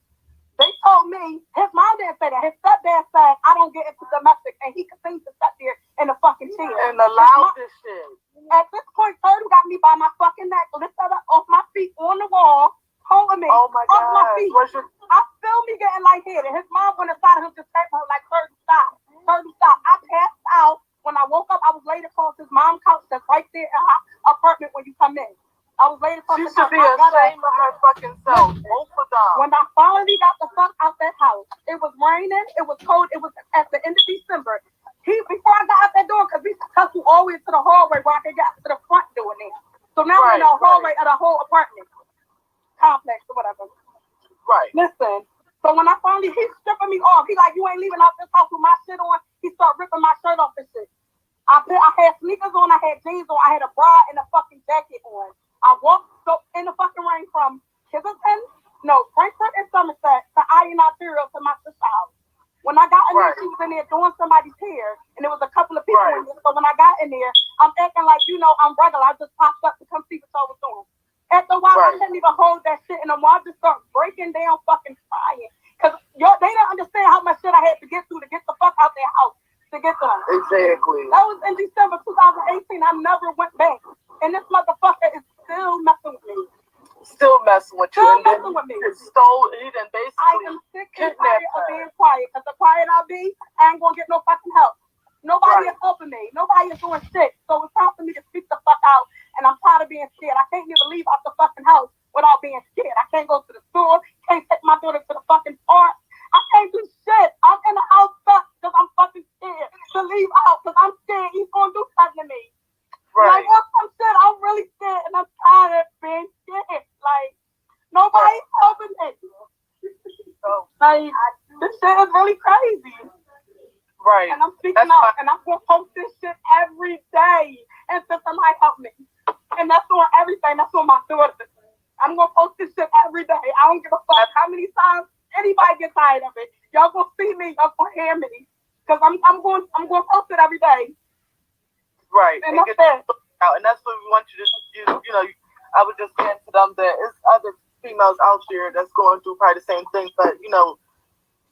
They told me, his mom didn't say that. His stepdad said, I don't get into domestic. And he continues to sit there in the fucking chair. And allowed this shit. At this point, Turtle got me by my fucking neck, lifted up off my feet on the wall, holding me off my feet. I feel me getting lightheaded. His mom went inside of him just tapped her like, Turtle, stop. Turtle, stop. I passed out. When I woke up, I was laid across his mom's couch that's right there in her apartment when you come in. I was laid across the couch. She should be ashamed of her fucking self. Both of them. When I finally got the fuck out that house, it was raining, it was cold, it was at the end of December. Before I got out that door, because we took you all the way to the hallway where I could get to the front door there. So now we're in the hallway of the whole apartment complex or whatever. Right. Listen. So when I finally, he's stripping me off. He like, you ain't leaving out this house with my shit on. He started ripping my shirt off and shit. I had sneakers on, I had jeans on, I had a bra and a fucking jacket on. I walked in the fucking rain from Frankfurt and Somerset to Iron Arterial to my sister's house. When I got in there, she was in there doing somebody's hair, and there was a couple of people in there. So when I got in there, I'm acting like, I'm regular. I just popped up to come see what y'all was doing. After a while, I couldn't even hold that shit, and I just start breaking down, fucking crying. Because they didn't understand how much shit I had to get through to get the fuck out their house to get to them. Exactly. That was in December 2018. I never went back. And this motherfucker is still messing with me. Still messing with you. Still messing with me. He done basically I am sick and tired of being quiet. Because the quiet I be, I ain't gonna get no fucking help. Nobody is helping me. Nobody is doing shit. So it's time for me to speak the fuck out. And I'm tired of being scared. I can't even leave out the fucking house without being scared. I can't go to the store. Can't take my daughter to the fucking park. I can't do shit. I'm in the house stuck because I'm fucking scared to leave out because I'm scared he's gonna do something to me. Like, I'm scared. I'm really scared, and I'm tired of being scared. Like, nobody's helping me. Like, this shit is really crazy. Right. And I'm speaking out, and I'm gonna post this shit every day until somebody help me. And that's on everything. That's on my daughter. I'm gonna post this shit every day. I don't give a fuck how many times anybody gets tired of it. Y'all gonna see me. Y'all gonna hear me. Cause I'm gonna post it every day. Right. And that's it. And that's what we want you to do. I was just saying to them that it's other females out there that's going through probably the same thing, but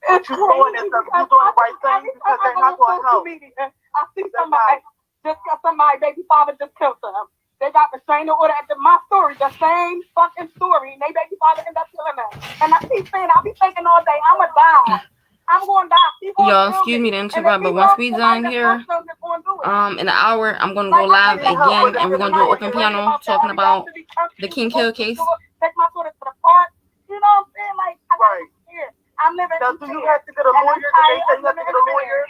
what you're doing is you're doing the right thing because they're not going to help. I see somebody, baby father just killed them. They got restraining order at my story, the same fucking story. And they baby father ended up killing them. And I keep saying, I'll be thinking all day, I'm going to die. I'm going to die. Y'all, excuse me to interrupt, but once we done here, in an hour, I'm going to go live again, and we're going to do an open piano talking about the King Kill case. Take my daughter to the park. You know what I'm saying? Like, I'm living. Now, do you have to get a lawyer? Did they say you have to get a lawyer?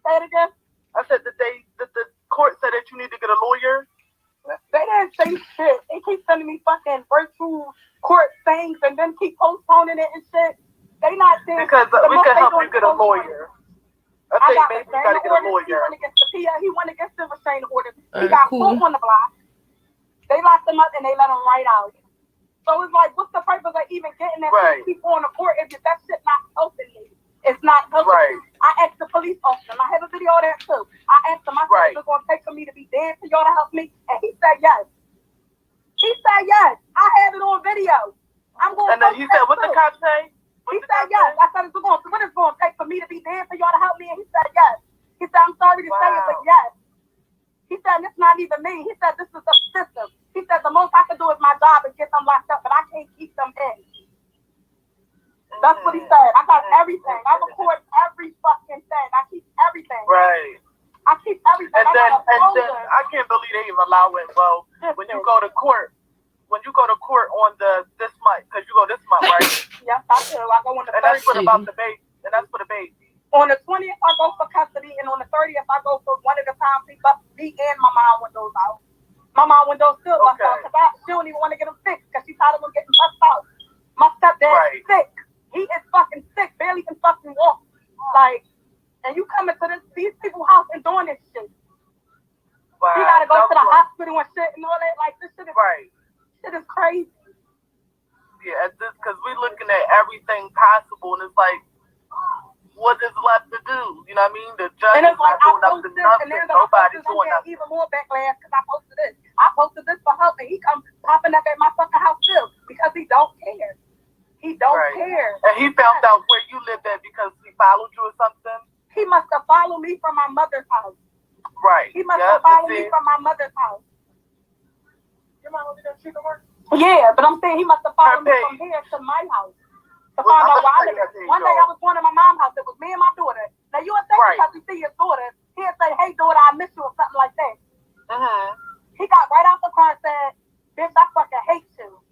Say it again. I said that the court said that you need to get a lawyer. They didn't say shit. They keep sending me fucking virtual court things and then keep postponing it and shit. They not saying because we can help you get a lawyer. I think maybe you gotta get a lawyer. He went against the restraining orders. He got cool on the block. They locked him up and they let him right out. So it's like, what's the purpose of even getting that people on the court if that shit not helping me? It's not helping me. I asked the police officer, and I have a video of that too. I asked him, I said, it's going to take for me to be dead for y'all to help me? And he said yes. He said yes. I have it on video. I'm going and then he said, what the cops say? He said yes. I said, what it's going to take for me to be dead for y'all to help me? And he said yes. He said, I'm sorry to say it, but yes. He said, it's not even me. He said, this is the system. He said, the most I can do is my job and get them locked up, but I can't keep them in. That's what he said. I got everything. I record every fucking thing. I keep everything. Right. I keep everything. And then I can't believe they even allow it. Well, when you go to court on this month, because you go this month, right? Yes, I do. I go on the And that's 30th. what about the baby. And that's for the baby. On the 20th, I go for custody, and on the 30th, I go for one of the times he bust me and my mom windows out. My mom windows still bust out because she don't even want to get them fixed because she's tired of them getting bust out. My stepdad is sick. He is fucking sick, barely can fucking walk. Like, and you coming to these people's house and doing this shit. Wow. You gotta go to the hospital and shit and all that. Like, this shit is shit is crazy. Yeah, because we're looking at everything possible, and it's like, what is left to do? You know what I mean? The judge and it's like, is not doing nothing. Nobody's doing nothing. Even more backlash because I posted this for help, and he come popping up at my fucking house still because he don't care. He don't care. And he found out where you lived at because he followed you or something? He must have followed me from my mother's house. Right. He must have followed me from my mother's house. Your mom over there, she can work? Yeah, but I'm saying he must have followed me from here to my house. To find out why I live. One day I was going to my mom's house. It was me and my daughter. Now you would think because you see your daughter, he'd say, "Hey daughter, I miss you," or something like that. He got right out the car and said, "Bitch, I fucking hate you."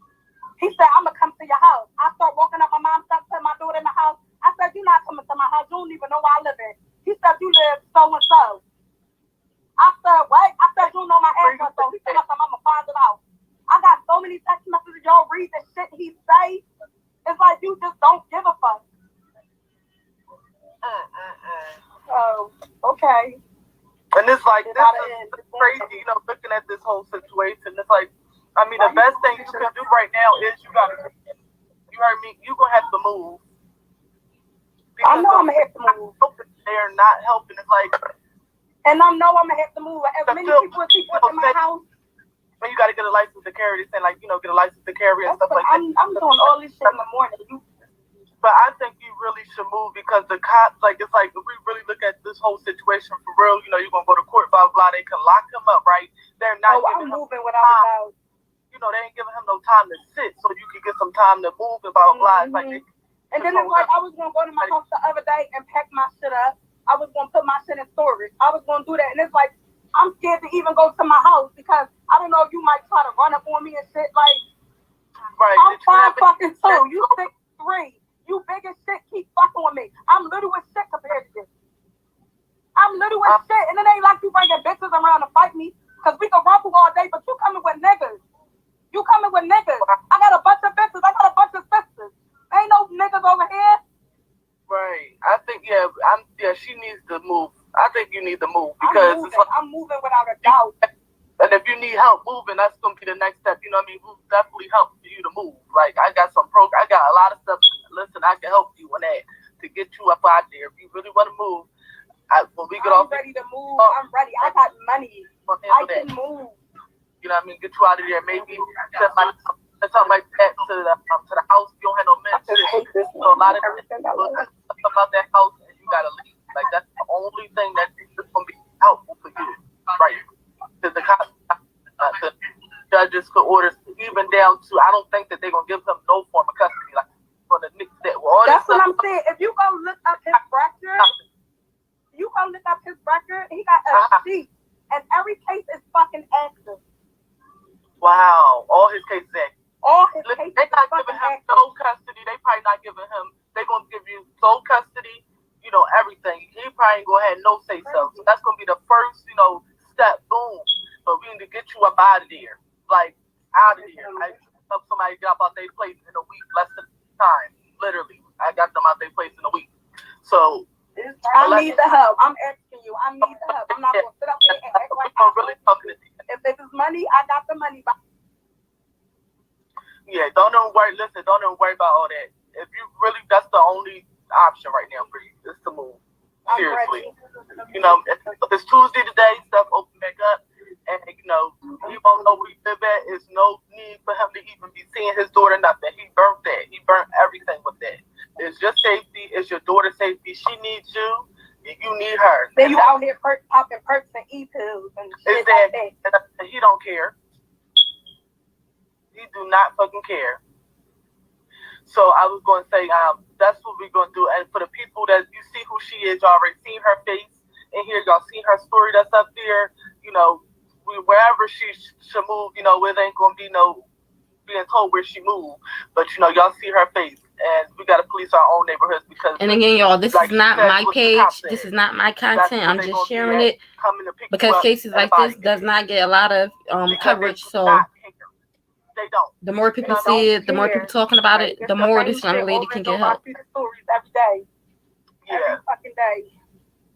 He said, "I'm gonna come to your house." I start walking up my mom's house, put my daughter in the house. I said, "You're not coming to my house. You don't even know where I live at." He said, "You live so and so." I said, "What?" I said, "You know my address." So he said, "I'm gonna find it out." I got so many text messages. Y'all read the shit he say. It's like you just don't give a fuck. Oh, okay. And it's like, this is crazy, you know, looking at this whole situation. It's like, I mean, the best thing you can do right now is you heard me, you're going to have to move. I know I'm going to have to move. They're not helping. It's like, and I know I'm going to have to move. As many people as he put in my house. And you got to get a license to carry this and, like, you know, get a license to carry and stuff like that. I'm doing all this shit in the morning. But I think you really should move because the cops, like, it's like, if we really look at this whole situation for real, you know, you're going to go to court, blah, blah, they can lock him up, right? They're not giving him moving without a doubt. You know, they ain't giving him no time to sit so you can get some time to move and blah, blah, blah. Like, and then it's like, I was going to go to my house the other day and pack my shit up. I was going to put my shit in storage. I was going to do that. And it's like, I'm scared to even go to my house because I don't know if you might try to run up on me and shit. Like, I'm 5 fucking 2. You 6'3". You big as shit. Keep fucking with me. I'm little as shit compared to this. I'm little as shit. And it ain't like you bringing bitches around to fight me because we can rumble all day, but you coming with niggas. You coming with niggas. I got a bunch of bitches. I got a bunch of sisters. Ain't no niggas over here. Right. I think, she needs to move. I think you need to move because I'm moving without a doubt. And if you need help moving, that's gonna be the next step. You know what I mean? We'll definitely help for you to move. Like I got a lot of stuff. Listen, I can help you on that to get you up out there. If you really want to move, when we get off, ready to move. I'm ready. I got money. I can move. You know what I mean? Get you out of there. Maybe something like that to the house. You don't have no men. So a lot of about that house, and you gotta leave. Like that's the only thing that's gonna be helpful for you, right? Because the judges could order even down to. I don't think that they're gonna give him no form of custody, like for the niggas that. That's what I'm saying. If you go look up his record, he got a sheet, and every case is fucking active. Wow, all his cases active. All his cases. They're not giving him no custody. They probably not giving him. They're gonna give you sole custody. You know, everything. He probably ain't gonna have no say so. So that's gonna be the first, step. Boom. But we need to get you up out of there. Like out of there. I help somebody get out their place in a week, less than time. Literally. I got them out their place in a week. So I need the help. I'm asking you. I need the help. I'm not gonna sit up here and act like I'm really talking to you. If it's money, I got the money. Yeah, don't even worry. Listen, don't even worry about all that. If you really, that's the only option right now for you is to move. Seriously. You know, it's Tuesday today, stuff open back up, and he won't know where he live at. There's no need for him to even be seeing his daughter, nothing. He burnt that. He burnt everything with that. It's your safety, it's your daughter's safety. She needs you, and you need her. Then you out here popping perks and e-pills and shit like that. And he don't care. He do not fucking care. So I was going to say, that's what we're going to do. And for the people that you see who she is, y'all already seen her face in here. Y'all seen her story that's up there. Wherever she should move, it ain't going to be no being told where she moved, but y'all see her face, and we gotta police our own neighborhoods because. And again, y'all, this is not my page. This is not my content. I'm just sharing it because cases like this does not get a lot of coverage. So they don't. The more people see it, the more people talking about it, the more this young lady can get help. I see the stories every day. Yeah. Every fucking day.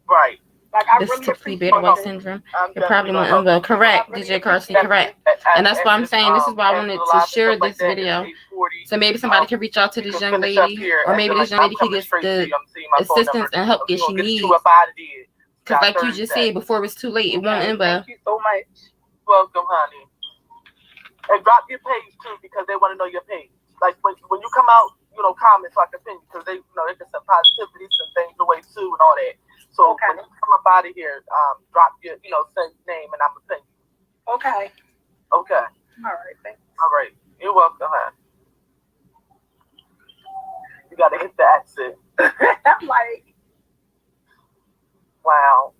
Right. Like, I This really typically beta white syndrome. It probably won't end well. Correct, DJ Carson, correct. And that's why I'm saying this is why I wanted to share this video. So maybe somebody can reach out to this young lady, or maybe this young lady can get the assistance and help that she needs. Because like you just said, before it's too late, it won't end well. Thank you so much. Welcome, honey. And drop your page too, because they want to know your page. Like when you come out, comment so I can pin you, because they can send positivity, send things away too, and all that. So when you come up out of here, drop your, send name, and I'm gonna send you. Okay. Okay. All right. Thanks. All right. You're welcome, huh? You gotta hit the exit. I'm like, wow.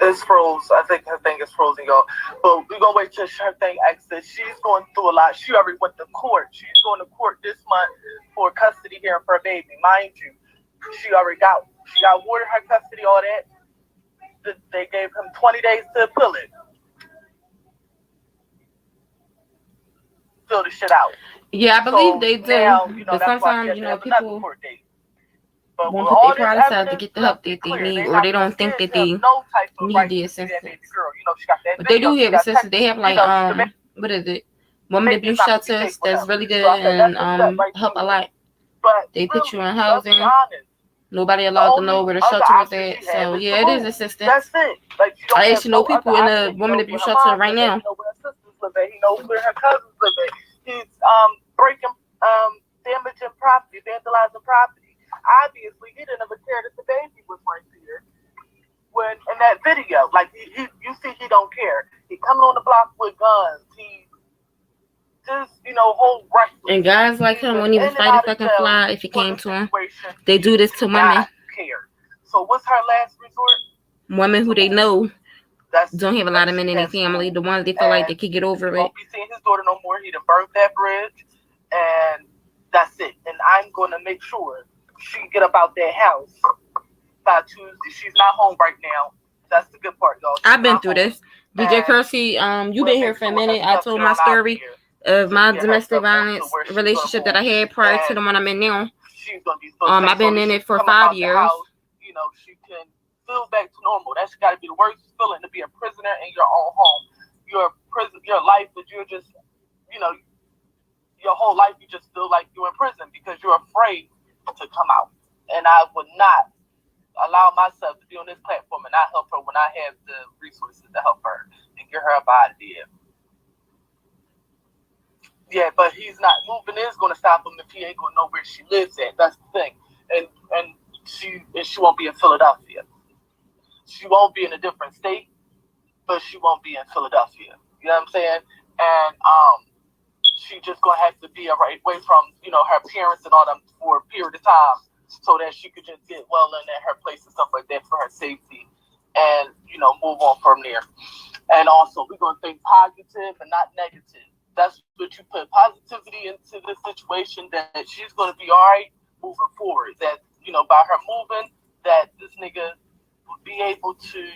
It's froze. I think her thing is frozen, y'all. But we're gonna wait till her thing exits. She's going through a lot. She already went to court. She's going to court this month for custody here for a baby. Mind you, she got awarded her custody, all that. They gave him 20 days to appeal it. Fill the shit out. Yeah, I believe they do. Now, but sometimes, people but won't put their pride aside to get the help that they need, or they don't think that they need the assistance. But they do have assistance. They have what is it? Women abuse shelters that's really good and help a lot. They put you in housing. Nobody allowed to know where the shelter was at. So yeah, it is assistance. That's it. I actually know people in a woman abuse shelter right now. He knows where her cousins live at. He's breaking, damaging property, vandalizing property. Obviously, he didn't ever care that the baby was right there. When in that video, you see, he don't care. He coming on the block with guns. He just, whole reckless. And guys like him won't even fight a fucking fly if he came to him. They do this to women. So what's her last resort? Women who they know don't have a lot of men in their family. The ones they feel like they could get over it. Won't be seeing his daughter no more. He done burnt that bridge, and that's it. And I'm going to make sure she get up out that house by Tuesday. She's not home right now. That's the good part, y'all. I've been through this. DJ Kersey, you've been here for a minute. I told my story of my domestic violence relationship that I had prior to the one I'm in now. I've been in it for 5 years. She can feel back to normal. That's got to be the worst feeling, to be a prisoner in your own home. Your life, that you're just, your whole life you just feel like you're in prison because you're afraid to come out. And I would not allow myself to be on this platform and not help her when I have the resources to help her and get her up out of there. Yeah, but he's not moving is going to stop him if he ain't going to know where she lives at. That's the thing. And she won't be in Philadelphia. She won't be in a different state, but she won't be in Philadelphia. You know what I'm saying? And she just gonna have to be away from her parents and all them for a period of time, so that she could just get well in at her place and stuff like that for her safety, and move on from there. And also, we're gonna think positive and not negative. That's what you put positivity into this situation, that she's gonna be all right moving forward. That by her moving, that this nigga will be able to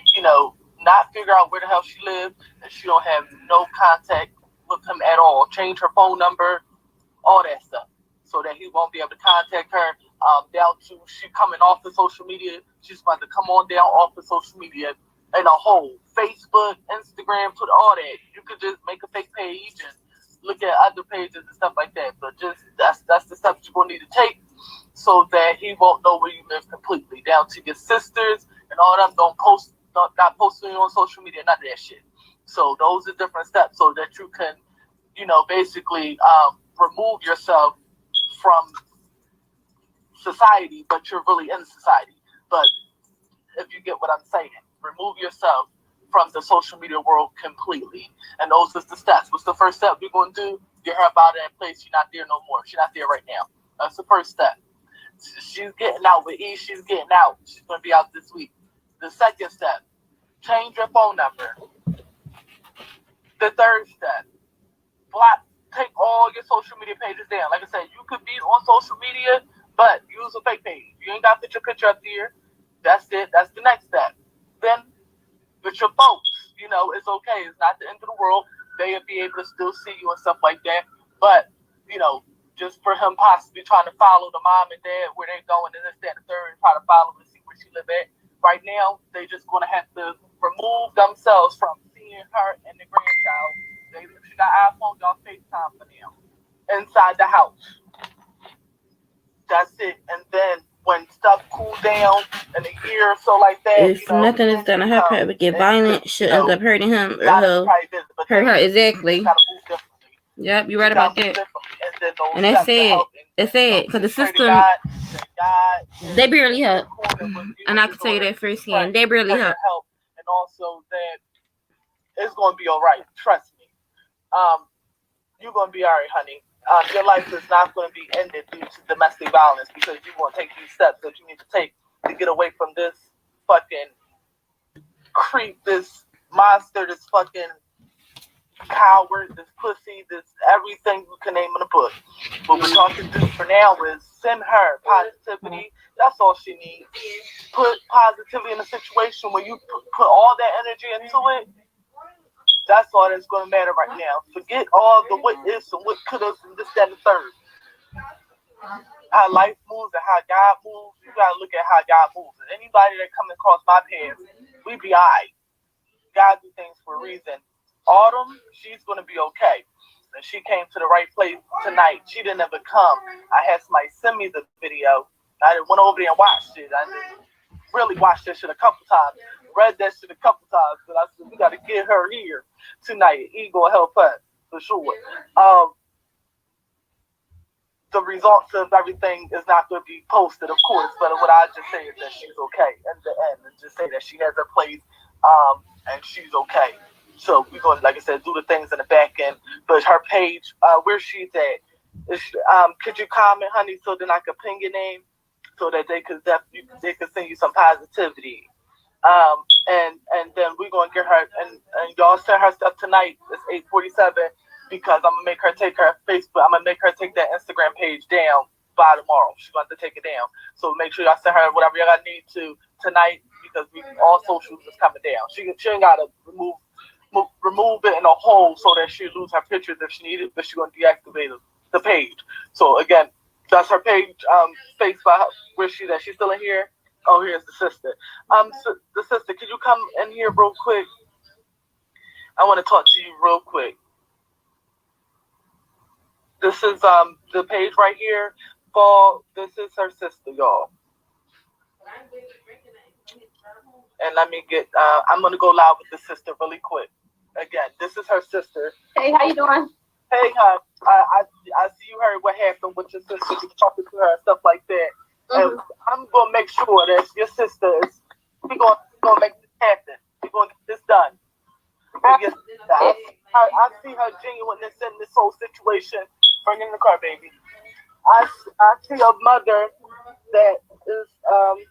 not figure out where the hell she lives, and she don't have no contact with him at all. Change her phone number, all that stuff, so that he won't be able to contact her. Down to she coming off of social media. She's about to come on down off of social media and a whole Facebook, Instagram, Twitter, all that. You could just make a fake page and look at other pages and stuff like that. But just that's the steps you're gonna need to take, so that he won't know where you live completely. Down to your sisters and all them. Not posting you on social media, none of that shit. So those are different steps, so that you can, basically remove yourself from society, but you're really in society. But if you get what I'm saying, remove yourself from the social media world completely. And those are the steps. What's the first step we're going to do? Get her about that place. She's not there no more. She's not there right now. That's the first step. She's getting out with E. She's getting out. She's going to be out this week. The second step, change your phone number. The third step, take all your social media pages down. Like I said, you could be on social media, but use a fake page. You ain't got to put your picture up there. That's it. That's the next step. Then, with your folks, it's okay. It's not the end of the world. They'll be able to still see you and stuff like that. But, just for him possibly trying to follow the mom and dad where they're going and this, that, and the third, and try to follow and see where she live at. Right now, they just going to have to remove themselves from seeing her and the grandchild. If she got iPhone, y'all FaceTime for them inside the house. That's it. And then when stuff cool down in a year or so like that, if nothing is done to her, probably get violent, she'll end up hurting him or he'll hurt her. Exactly. Yep, you're right about that. And that's sad. It's sad because the system, they barely help. And I can tell you that firsthand. They barely help. And also that it's going to be all right. Trust me. You're going to be all right, honey. Your life is not going to be ended due to domestic violence because you're going to take these steps that you need to take to get away from this fucking creep, this monster, this fucking coward, this pussy, this everything you can name in a book. What we're talking to do for now is send her positivity. That's all she needs. Put positivity in a situation where you put all that energy into it. That's all that's going to matter right now. Forget all the what ifs and what could have and this, that, and the third. How life moves and how God moves, you got to look at how God moves. And anybody that comes across my path, we be all right. God do things for a reason. Autumn, she's going to be okay. And she came to the right place tonight. She didn't ever come. I had somebody send me the video. I went over there and watched it. I didn't really watch that shit a couple times. Read that shit a couple times. But I said, we got to get her here tonight. He going to help her, for sure. The results of everything is not going to be posted, of course. But what I just say is that she's okay. In the end, and just say that she has her place and she's okay. So we're going to, like I said, do the things in the back end. But her page, where she's at, is, could you comment, honey, so then I could ping your name so that they could send you some positivity. And then we're going to get her, and y'all send her stuff tonight. It's 8:47 because I'm going to make her take her Facebook. I'm going to make her take that Instagram page down by tomorrow. She's going to have to take it down. So make sure y'all send her whatever y'all need to tonight because all socials is coming down. She ain't got to remove it in a hole so that she lose her pictures if she needed, but she's going to deactivate the page. So again, that's her page. Facebook, where she's at. She's still in here. Oh, here's the sister. So the sister, could you come in here real quick? I want to talk to you real quick. This is the page right here. This is her sister, y'all. And let me get. I'm gonna go live with the sister really quick. Again, this is her sister. Hey, how you doing? Hey, I see you heard what happened with your sister. You talking to her and stuff like that. Mm-hmm. And I'm gonna make sure that your sister is. We're gonna make this happen. We're gonna get this done. I see her genuineness in this whole situation. Bring in the car, baby. I see a mother that is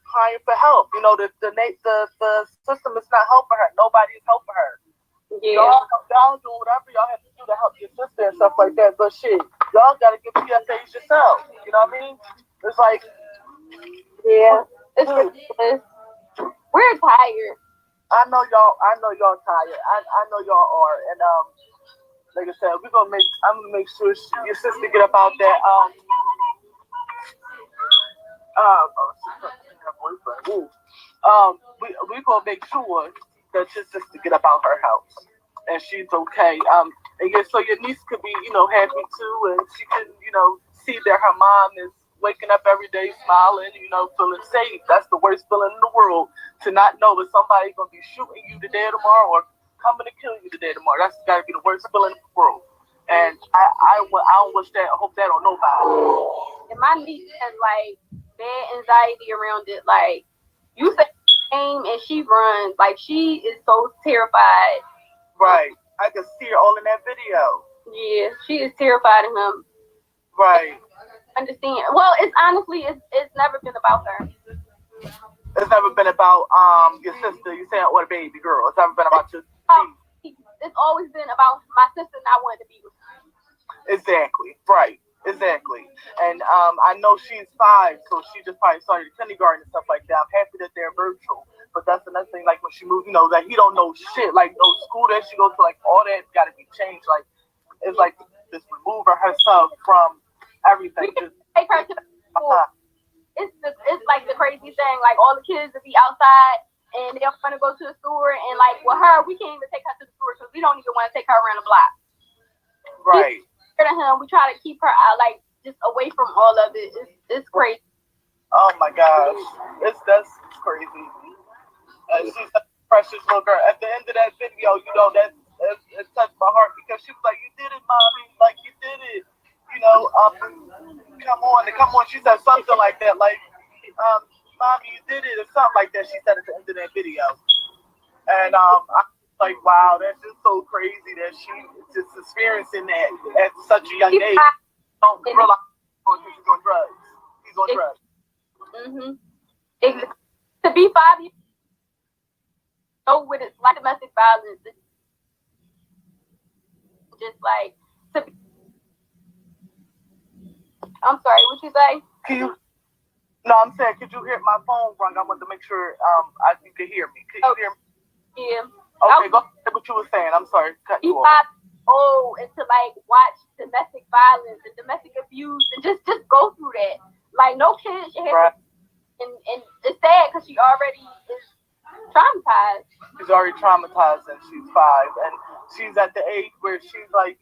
crying for help. You know, the system is not helping her. Nobody is helping her. Yeah. Y'all do whatever y'all have to do to help your sister and stuff like that. But shit, y'all gotta get PSAs yourself. You know what I mean? It's like, yeah, it's ridiculous. We're tired. I know y'all tired. I know y'all are. And like I said, I'm gonna make sure your sister get up out that we gonna make sure that your sister get up out her house and she's okay. And so your niece could be, happy too, and she can, see that her mom is waking up every day smiling, feeling safe. That's the worst feeling in the world, to not know that somebody's gonna be shooting you today or tomorrow or coming to kill you today or tomorrow. That's gotta be the worst feeling in the world. And I don't wish that. I hope that on nobody. And my niece has like bad anxiety around it. Like, you say her name and she runs. Like, she is so terrified. Right. I can see her all in that video. Yeah, she is terrified of him. Right. Understand? Well, it's honestly, it's never been about her. It's never been about your sister. You saying or the baby girl. It's never been about your. It's always been about my sister not wanting to be with me. Exactly. Right. Exactly. And I know she's 5, so she just probably started kindergarten and stuff like that. I'm happy that they're virtual. But that's another thing, like when she moved, that he don't know shit. Like no school that she goes to, like all that gotta be changed. Like it's like just removing herself from everything. We can take her to the school. It's like the crazy thing. Like all the kids will be outside and they're gonna go to the store, and like with her, we can't even take her to the store because we don't even want to take her around the block. Right. We try to keep her out, like just away from all of it. It's crazy. Oh my gosh, that's crazy. She's such a precious little girl. At the end of that video, it touched my heart because she was like, "You did it, mommy! Like you did it!" Come on. She said something like that, like, "Mommy, you did it," or something like that. She said at the end of that video, and I'm like, wow, that's just so crazy that she's just experiencing that at such a young age. Don't realize he's on drugs. He's on drugs. Mm-hmm. To be 5 years old with it, like domestic violence, just like to be. I'm sorry, what you say? No, I'm saying, could you hear my phone rung? I wanted to make sure you could hear me. Could you hear me? Yeah. Okay, go ahead what you were saying. I'm sorry. Cut you off. And to like watch domestic violence and domestic abuse and just go through that. Like no kid should have and it's sad because she already is traumatized. She's already traumatized and she's 5, and she's at the age where she's like,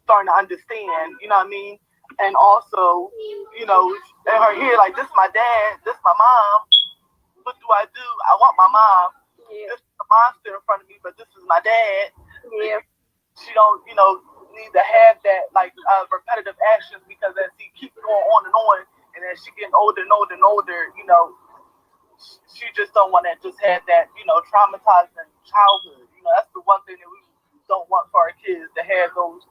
starting to understand, you know what I mean? And also, in her head, like, this is my dad, this is my mom. What do? I want my mom. Yeah. This is a monster in front of me, but this is my dad. Yeah. She don't, need to have that, like, repetitive actions because as he keeps going on, and as she getting older and older and older, she just don't want to just have that, traumatizing childhood. That's the one thing that we don't want for our kids, to have those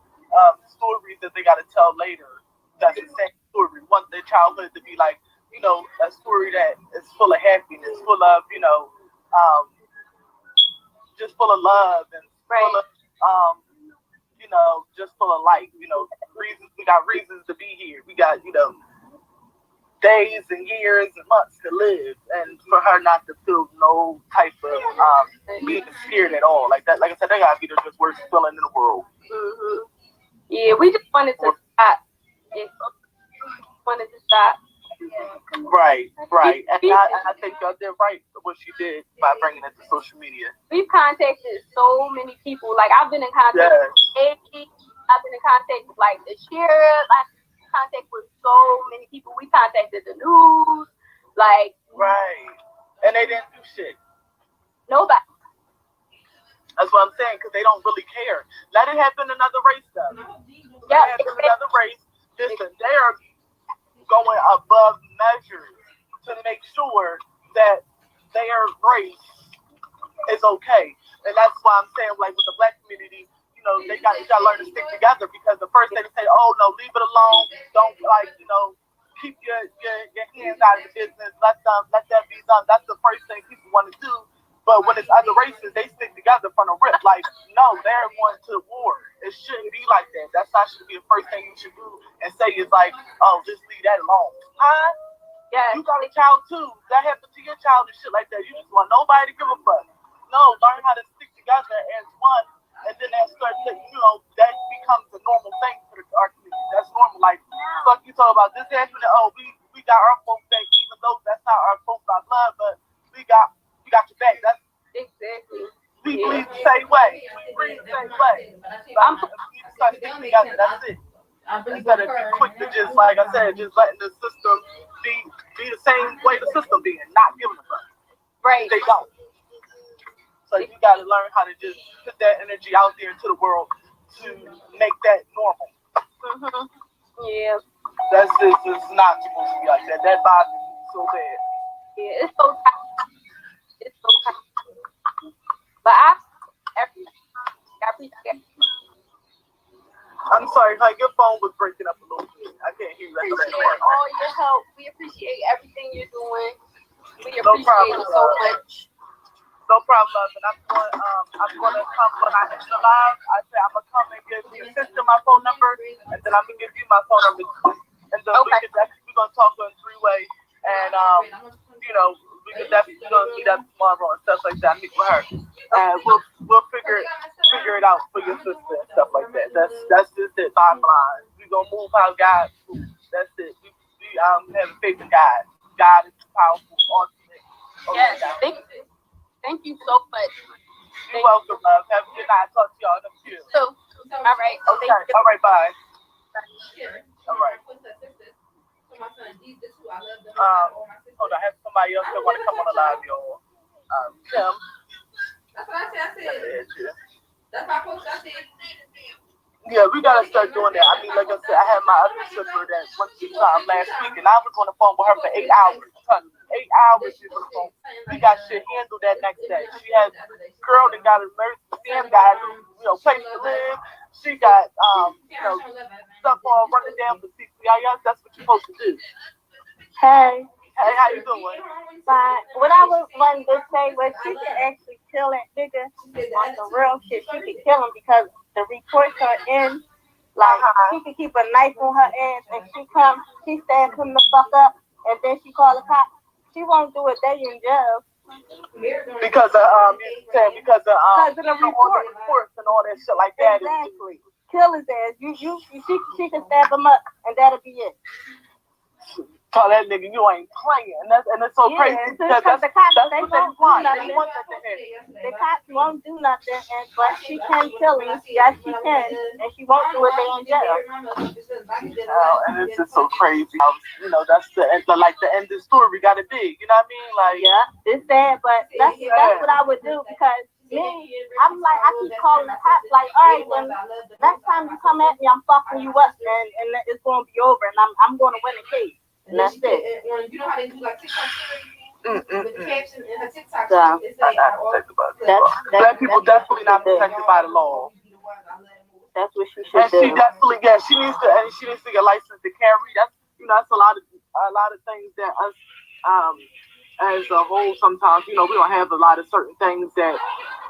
stories that they got to tell later. That's the same story. We want their childhood to be like, a story that is full of happiness, full of, just full of love and full of, just full of life. Reasons. We got reasons to be here. We got, days and years and months to live, and for her not to feel no type of being scared at all. Like that. Like I said, that gotta be the just worst feeling in the world. Mm-hmm. Yeah, we just wanted to stop. Right. And I think y'all did right what she did by bringing it to social media. We've contacted so many people. Like I've been in contact with Eddie. I've been in contact with like the sheriff. I've been in contact with so many people. We contacted the news. Like right. And they didn't do shit. Nobody. That's what I'm saying, because they don't really care. Let it happen another race, though. Yeah, another race. Listen, they are going above measures to make sure that their race is okay. And that's why I'm saying, like, with the black community, they got to learn to stick together, because the first thing they say, oh, no, leave it alone. Don't, keep your hands out of the business. Let that be done. That's the first thing people want to do. But when it's other races, they stick together from the rip. Like, no, they're going to war. It shouldn't be like that. That's not should be the first thing you should do and say is like, oh, just leave that alone. Huh? Yeah. You got a child too. That happened to your child and shit like that. You just want nobody to give a fuck. No, learn how to stick together as one, and then that starts to, that becomes a normal thing for our community. That's normal. Like, fuck you talk about this happening. Oh, we got our folks back, even though that's not our folks by blood, but we got your back. That's exactly. We bleed the same way. We breathe the same way. I'm start sticking together. That's it. Instead of be quick to just, like I said, just letting the system be the same way the system being, not giving a fuck. Right. They don't. So you got to learn how to just put that energy out there into the world to make that normal. Mm-hmm. Yeah. That's just it's not supposed to be like that. That bothers me so bad. Yeah, it's so tight. It's so tight. But I appreciate it. I'm sorry, honey, your phone was breaking up a little bit. I can't hear you. We appreciate all your help. We appreciate everything you're doing. We appreciate you so much. No problem, love. And I'm gonna come when I hit the live. I say I'm gonna come and give your sister my phone number, and then I'm gonna give you my phone number too. And then we're gonna talk in 3-way, and we could definitely go meet up tomorrow and stuff like that. Meet with her, and we'll figure it out for your sister and stuff like that. That's just it. Bottom line, we gonna move how God moves. That's it. We have faith in God. God is powerful, ultimate. Yes, thank you so much. You're welcome, love. Have a good night. Talk to y'all in a few. So, all right. Okay. All right. Bye. All right. Hold on. I have somebody else that want to come on the live, y'all. Kim. That's what I said. That's my post. I said. Yeah, we gotta start doing that. I mean, like I said, I had my other sister that went to time last week, and I was on the phone with her for 8 hours. 8 hours she was on the phone. We got shit handled that next day. She had a girl that got emergency, Sam got place to live. She got stuff all running down for CCIS. That's what you're supposed to do. Hey, how you doing? fine. What I was wanting to say was she can actually kill that nigga on the real shit. She could kill him because the reports are in. Like, she could keep a knife on her ass and she stabs him the fuck up, and then she call the cops. She won't do a day in jail. Because of the reports and all that shit like that. Exactly. Kill his ass. She can stab him up, and that'll be it. Tell that nigga you ain't playing, and it's so crazy because the cops they won't do nothing. The cops won't do nothing, but she can kill him. Yes, she can, and she won't do a day in jail. And it's just so crazy. That's the end of the story. Got to be. You know what I mean? Like, yeah, it's sad, but that's what I would do because I'm like, I keep calling the cops. Like, all right, then next time you come at me, I'm fucking you up, and it's gonna be over, and I'm gonna win the case. And that's it. You know how they do like TikTok with the caption in her TikTok. Black people definitely not protected by the law. That's what she should do. She definitely, she needs to get licensed to carry. That's a lot of things that us as a whole sometimes we don't have a lot of certain things that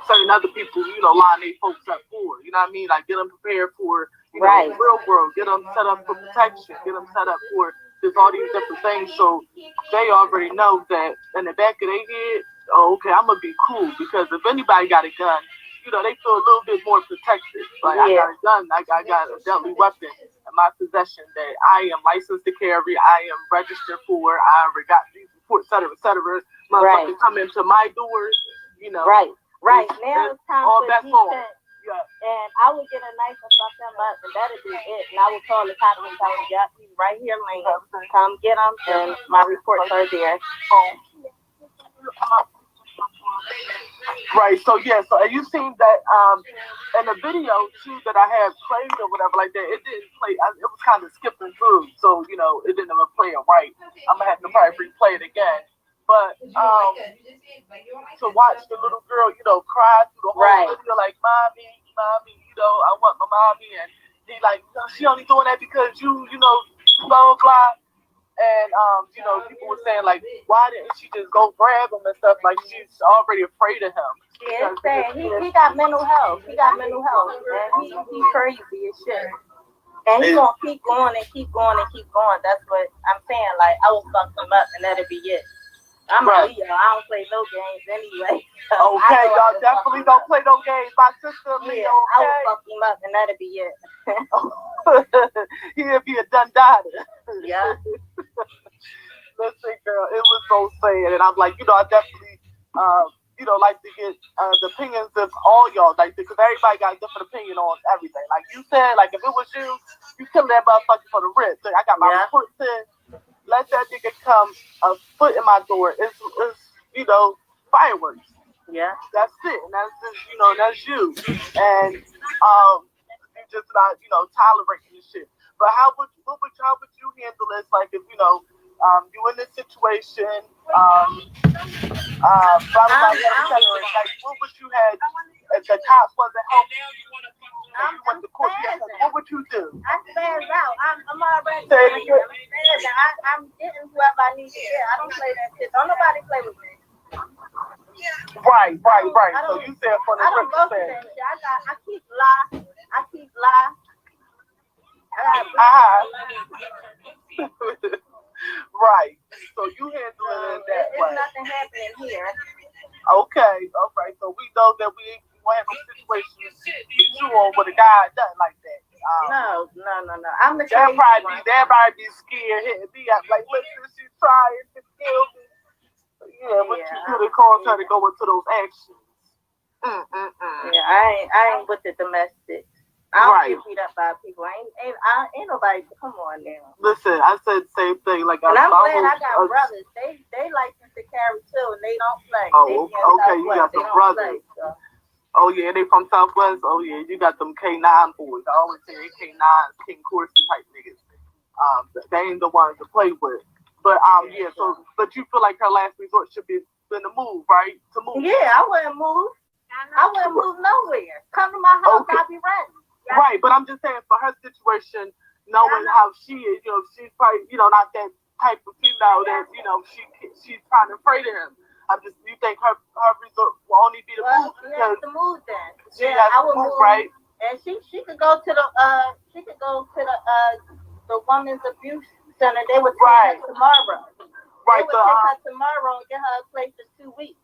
certain other people line their folks up for. You know what I mean? Like get them prepared for the real world, get them set up for protection, get them set up for. There's all these different things, so they already know that in the back of their head, okay, I'm gonna be cool because if anybody got a gun, they feel a little bit more protected. Like I got a gun, I got a deadly weapon in my possession that I am licensed to carry, I am registered for, I already got these reports, et cetera. Motherfuckers come into my doors, Right. Now it's time all for defense. Yeah. And I would get a knife and fuck them up, and that'd be it. And I would call the cops and tell them, yep, he's right here, Lane. Come get him, and my reports are there. Right. So you seen that in the video too that I had played or whatever like that. It didn't play. It was kind of skipping through, so it didn't even play it right. I'm gonna have to probably replay it again. But to watch the little girl, cry through the whole video, like, mommy, I want my mommy, and he like, she only doing that because you blah blah blah. And people were saying like, why didn't she just go grab him and stuff? Like she's already afraid of him. Yeah, he got mental health. And he's crazy as shit. And he's gonna keep going and keep going and keep going. That's what I'm saying. Like I will fuck him up, and that'll be it. I don't play no games anyway. Okay, y'all definitely don't play no games. My sister, Leo, I will fuck him up, and that'll be it. He'll be a done-dada. Yeah. Listen, girl, it was so sad, and I'm like, I definitely, like to get the opinions of all y'all, like, because everybody got a different opinion on everything. Like you said, like if it was you kill that motherfucker for the rip. So I got my report said. Let that nigga come a foot in my door. It's fireworks. Yeah. That's it. And that's just, that's you. And you're just not, tolerating this shit. But how would you handle this? Like if, you in this situation, like what would you have if the cops wasn't helping? you went to court. What would you do? I spazzed out. I'm already crazy. I'm spazzing. I'm getting whoever I need to get. I don't play that shit. Don't nobody play with me. Right. So you said for the I don't go through that shit. I keep lie. Right. So you handling it that way. There's nothing happening here. Okay. All right. So we know that we won't have a situation with you on with a guy nothing like that. No. I'm the they'll crazy one. Everybody be scared hitting me up like, listen, she's trying to kill me. Yeah, what you do to cause her to go into those actions? Yeah, I ain't with the domestic. I don't get beat up by people. Ain't nobody. Come on now. Listen, I said the same thing. Like, and I'm glad I got brothers. They license to carry too, and they don't play. Oh, okay, you got some brothers. Play, so. Oh yeah, they from Southwest. Oh yeah, you got them K9 boys. I always say K9s, King Corson type niggas. They ain't the ones to play with. But yeah. So, but you feel like her last resort should be been to move, right? To move. Yeah, I wouldn't move. I wouldn't move nowhere. Come to my house, okay. I'll be ready. Yeah. Right, but I'm just saying for her situation, knowing how she is, she's probably, not that type of female that, she's trying to pray to him. You think her resort will only be the move? She has to move then. Yeah, I would move, right? And she could go to the women's abuse center. They would take her tomorrow. Right. They would take her tomorrow and get her a place for 2 weeks.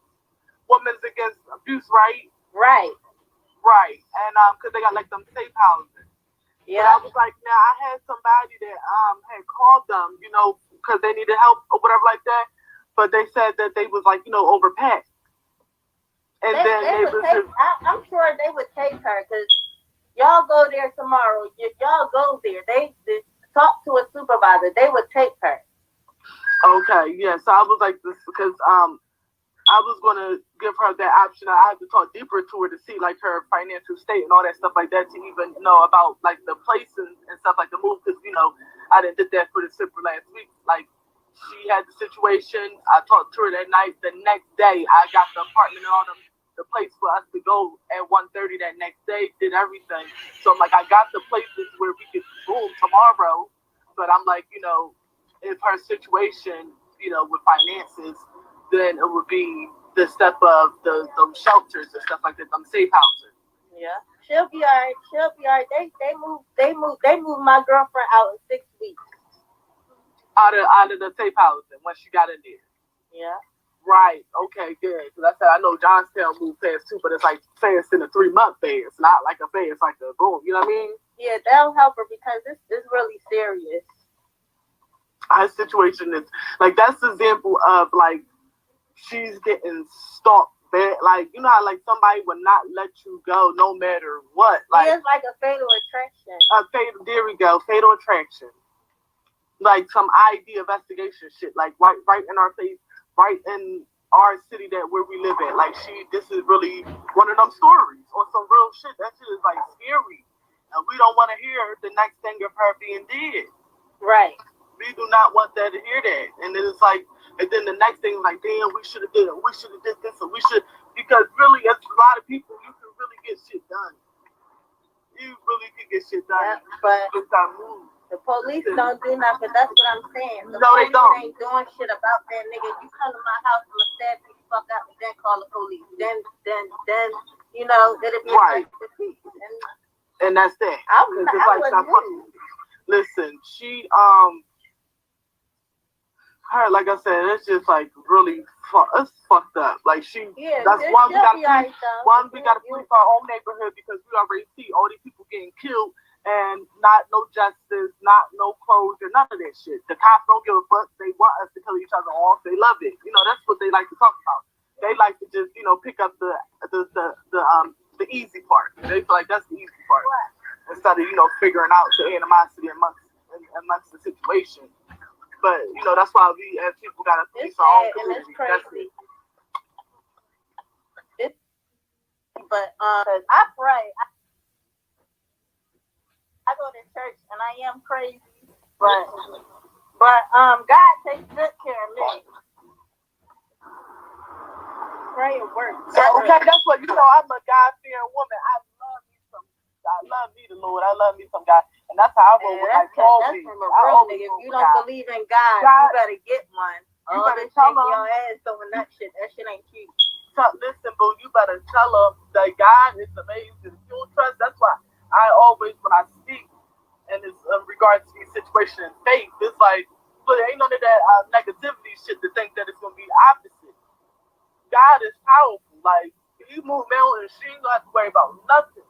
Women's against abuse, right? Right. Right, and because they got like them safe houses. Yeah. But I was like, now I had somebody that had called them, because they needed help or whatever like that. But they said that they was like, overpacked. And then I'm sure they would take her because y'all go there tomorrow. If y'all go there, they talk to a supervisor. They would take her. Okay, yeah. So I was like this because I was going to give her that option. I had to talk deeper to her to see like her financial state and all that stuff like that to even know about like the place and stuff like the move because, I did that for the Sipper last week. Like she had the situation. I talked to her that night. The next day I got the apartment and all the place for us to go at 1:30 that next day, did everything. So I'm like, I got the places where we could boom tomorrow. But I'm like, if her situation, with finances, then it would be the step of those shelters and stuff like that, them safe houses. Yeah, she'll be alright. They moved my girlfriend out in 6 weeks. Out of the safe housing when she got in there. Yeah. Right. Okay. Good. Because I said I know Johnstown moved fast too, but it's like fast in a 3-month phase, not like a phase like a boom. You know what I mean? Yeah, that'll help her because this is really serious. Her situation is like that's an example of like. She's getting stalked bad. Like, how like somebody would not let you go no matter what. Like it's like a fatal attraction. There we go, fatal attraction. Like some ID investigation shit. Like right in our face, right in our city where we live at. Like this is really one of them stories or some real shit. That shit is like scary. And we don't want to hear the next thing of her being dead. Right. We do not want that to hear that. And then it's like, and then the next thing is like, damn, we should have did it. We should have did this. Or we should, because really, as a lot of people, you can really get shit done. You really can get shit done. Yeah, but it's that move. The police don't do nothing. That's what I'm saying. The police they don't. Ain't doing shit about that nigga. You come to my house, I'ma stab you the fuck out and then call the police. Then it'll be right. And that's that. Listen, she her, like I said, it's just like really it's fucked up. Like that's why we gotta police our own neighborhood because we already see all these people getting killed and not no justice, not no closure, none of that shit. The cops don't give a fuck. They want us to kill each other off. They love it. That's what they like to talk about. They like to just pick up the easy part. They feel like that's the easy part instead of figuring out the animosity amongst the situation. But that's why we as people gotta police our own community. That's it. But I pray. I go to church and I am crazy, but God takes good care of me. Pray and work. Okay, that's what I'm a God-fearing woman. I love the Lord. I love me some God. And that's how I roll with like That's from a real nigga. If you don't believe in God, you better get one. You All better this tell shit them. your ass doing that shit ain't cute. Listen, boo, you better tell them that God is amazing. If you don't trust, that's why I always, when I speak, and it's in regards to these situations in faith, it's like, but ain't none of that negativity shit to think that it's going to be opposite. God is powerful. Like, he move mountains, she ain't going to have to worry about nothing.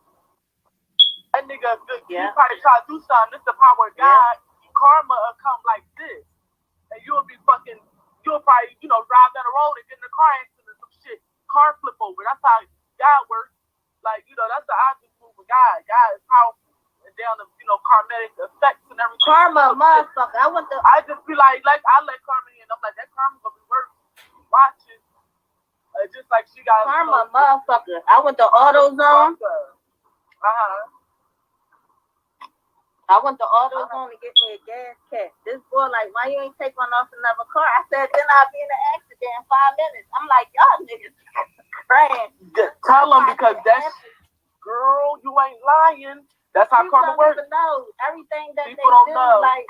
That nigga, you probably try to do something, it's the power of God, karma will come like this. And you'll be fucking, you'll probably, drive down the road and get in a car accident or some shit. Car flip over. That's how God works. Like, that's the opposite move of God. God is powerful. And down the, karmatic effects and everything. Karma, motherfucker. I just be like I let karma in. I'm like, that karma gonna be worse. Watch it. Just like she got karma, motherfucker. I went to AutoZone. I went to AutoZone to get me a gas cap. This boy like, why you ain't take one off another car? I said, then I'll be in an accident in 5 minutes. I'm like, y'all niggas crying. Tell them because that's, girl, you ain't lying. That's how karma works. People don't even know everything that people they do. Know. Like,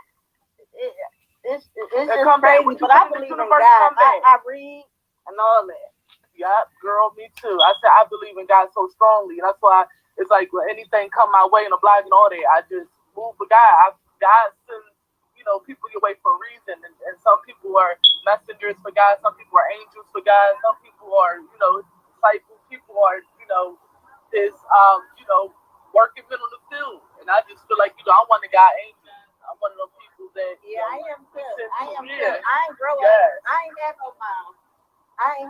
it's just crazy. But I believe in God. I read and all that. Yeah, girl, me too. I said I believe in God so strongly, and that's why it's like when anything come my way and a blog and all that, I just move for God. God sends, people your way for a reason, and some people are messengers for God, some people are angels for God, some people are, disciples, people are, this, working men on the field, and I just feel like, I'm one of God angels. I'm one of those people that. Yeah, I am too. I am too. Yeah. I ain't growing up. I ain't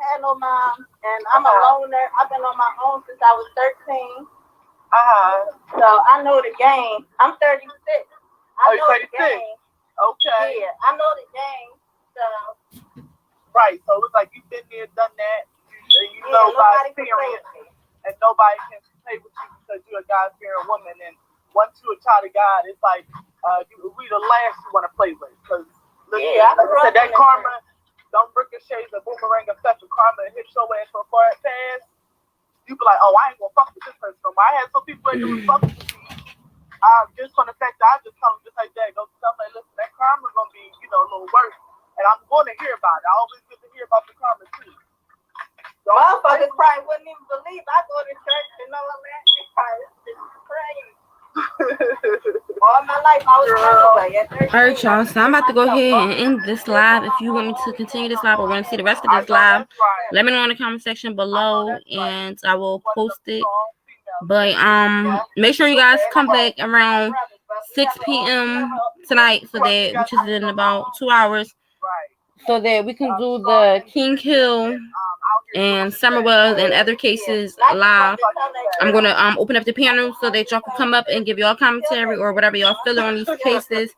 had no mom, and I'm a loner. I've been on my own since I was 13. So I know the game. I'm 36. I know the game. Okay. Yeah, I know the game. So. Right. So it's like you've been there, done that. You know by experience, and nobody can play with you because you're a God-fearing woman. And once you're a child of God, it's like we the last you want to play with. Because like I said, that karma, don't ricochet the boomerang effect of karma and hit your ass so far past. You be like, oh, I ain't gonna fuck with this person no more. I had some people that do fuck with me. Just on the fact that I just tell them just like that, go tell them, listen, that karma's gonna be, a little worse. And I'm gonna hear about it. I always get to hear about the karma too. So motherfuckers probably wouldn't even believe I go to church and all that. This is crazy. All my life I was all right, y'all. So I'm about to go ahead and end this live. If you want me to continue this live or want to see the rest of this live, let me know in the comment section below, and I will post it. But make sure you guys come back around 6 p.m. tonight, so that, which is in about 2 hours, so that we can do the King Hill and Summer Wells and other cases live. I'm gonna open up the panel so that y'all can come up and give y'all commentary or whatever y'all feel on these cases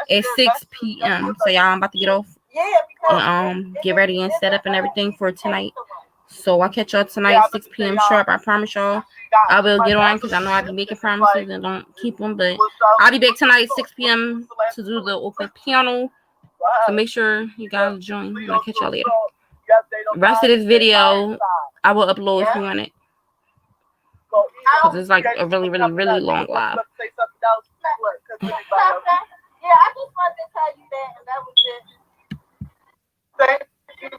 at 6 p.m. So y'all, I'm about to get off and get ready and set up and everything for tonight. So I'll catch y'all tonight 6 p.m. sharp. I promise y'all I will get on, because I know I be making promises and don't keep them. But I'll be back tonight 6 p.m. to do the open panel. So make sure you guys join. And I'll catch y'all later. The rest of this video I will upload if you want it, because it's like a really, really, really long live. Yeah, I just wanted to tell you that, and that was it. Thank you.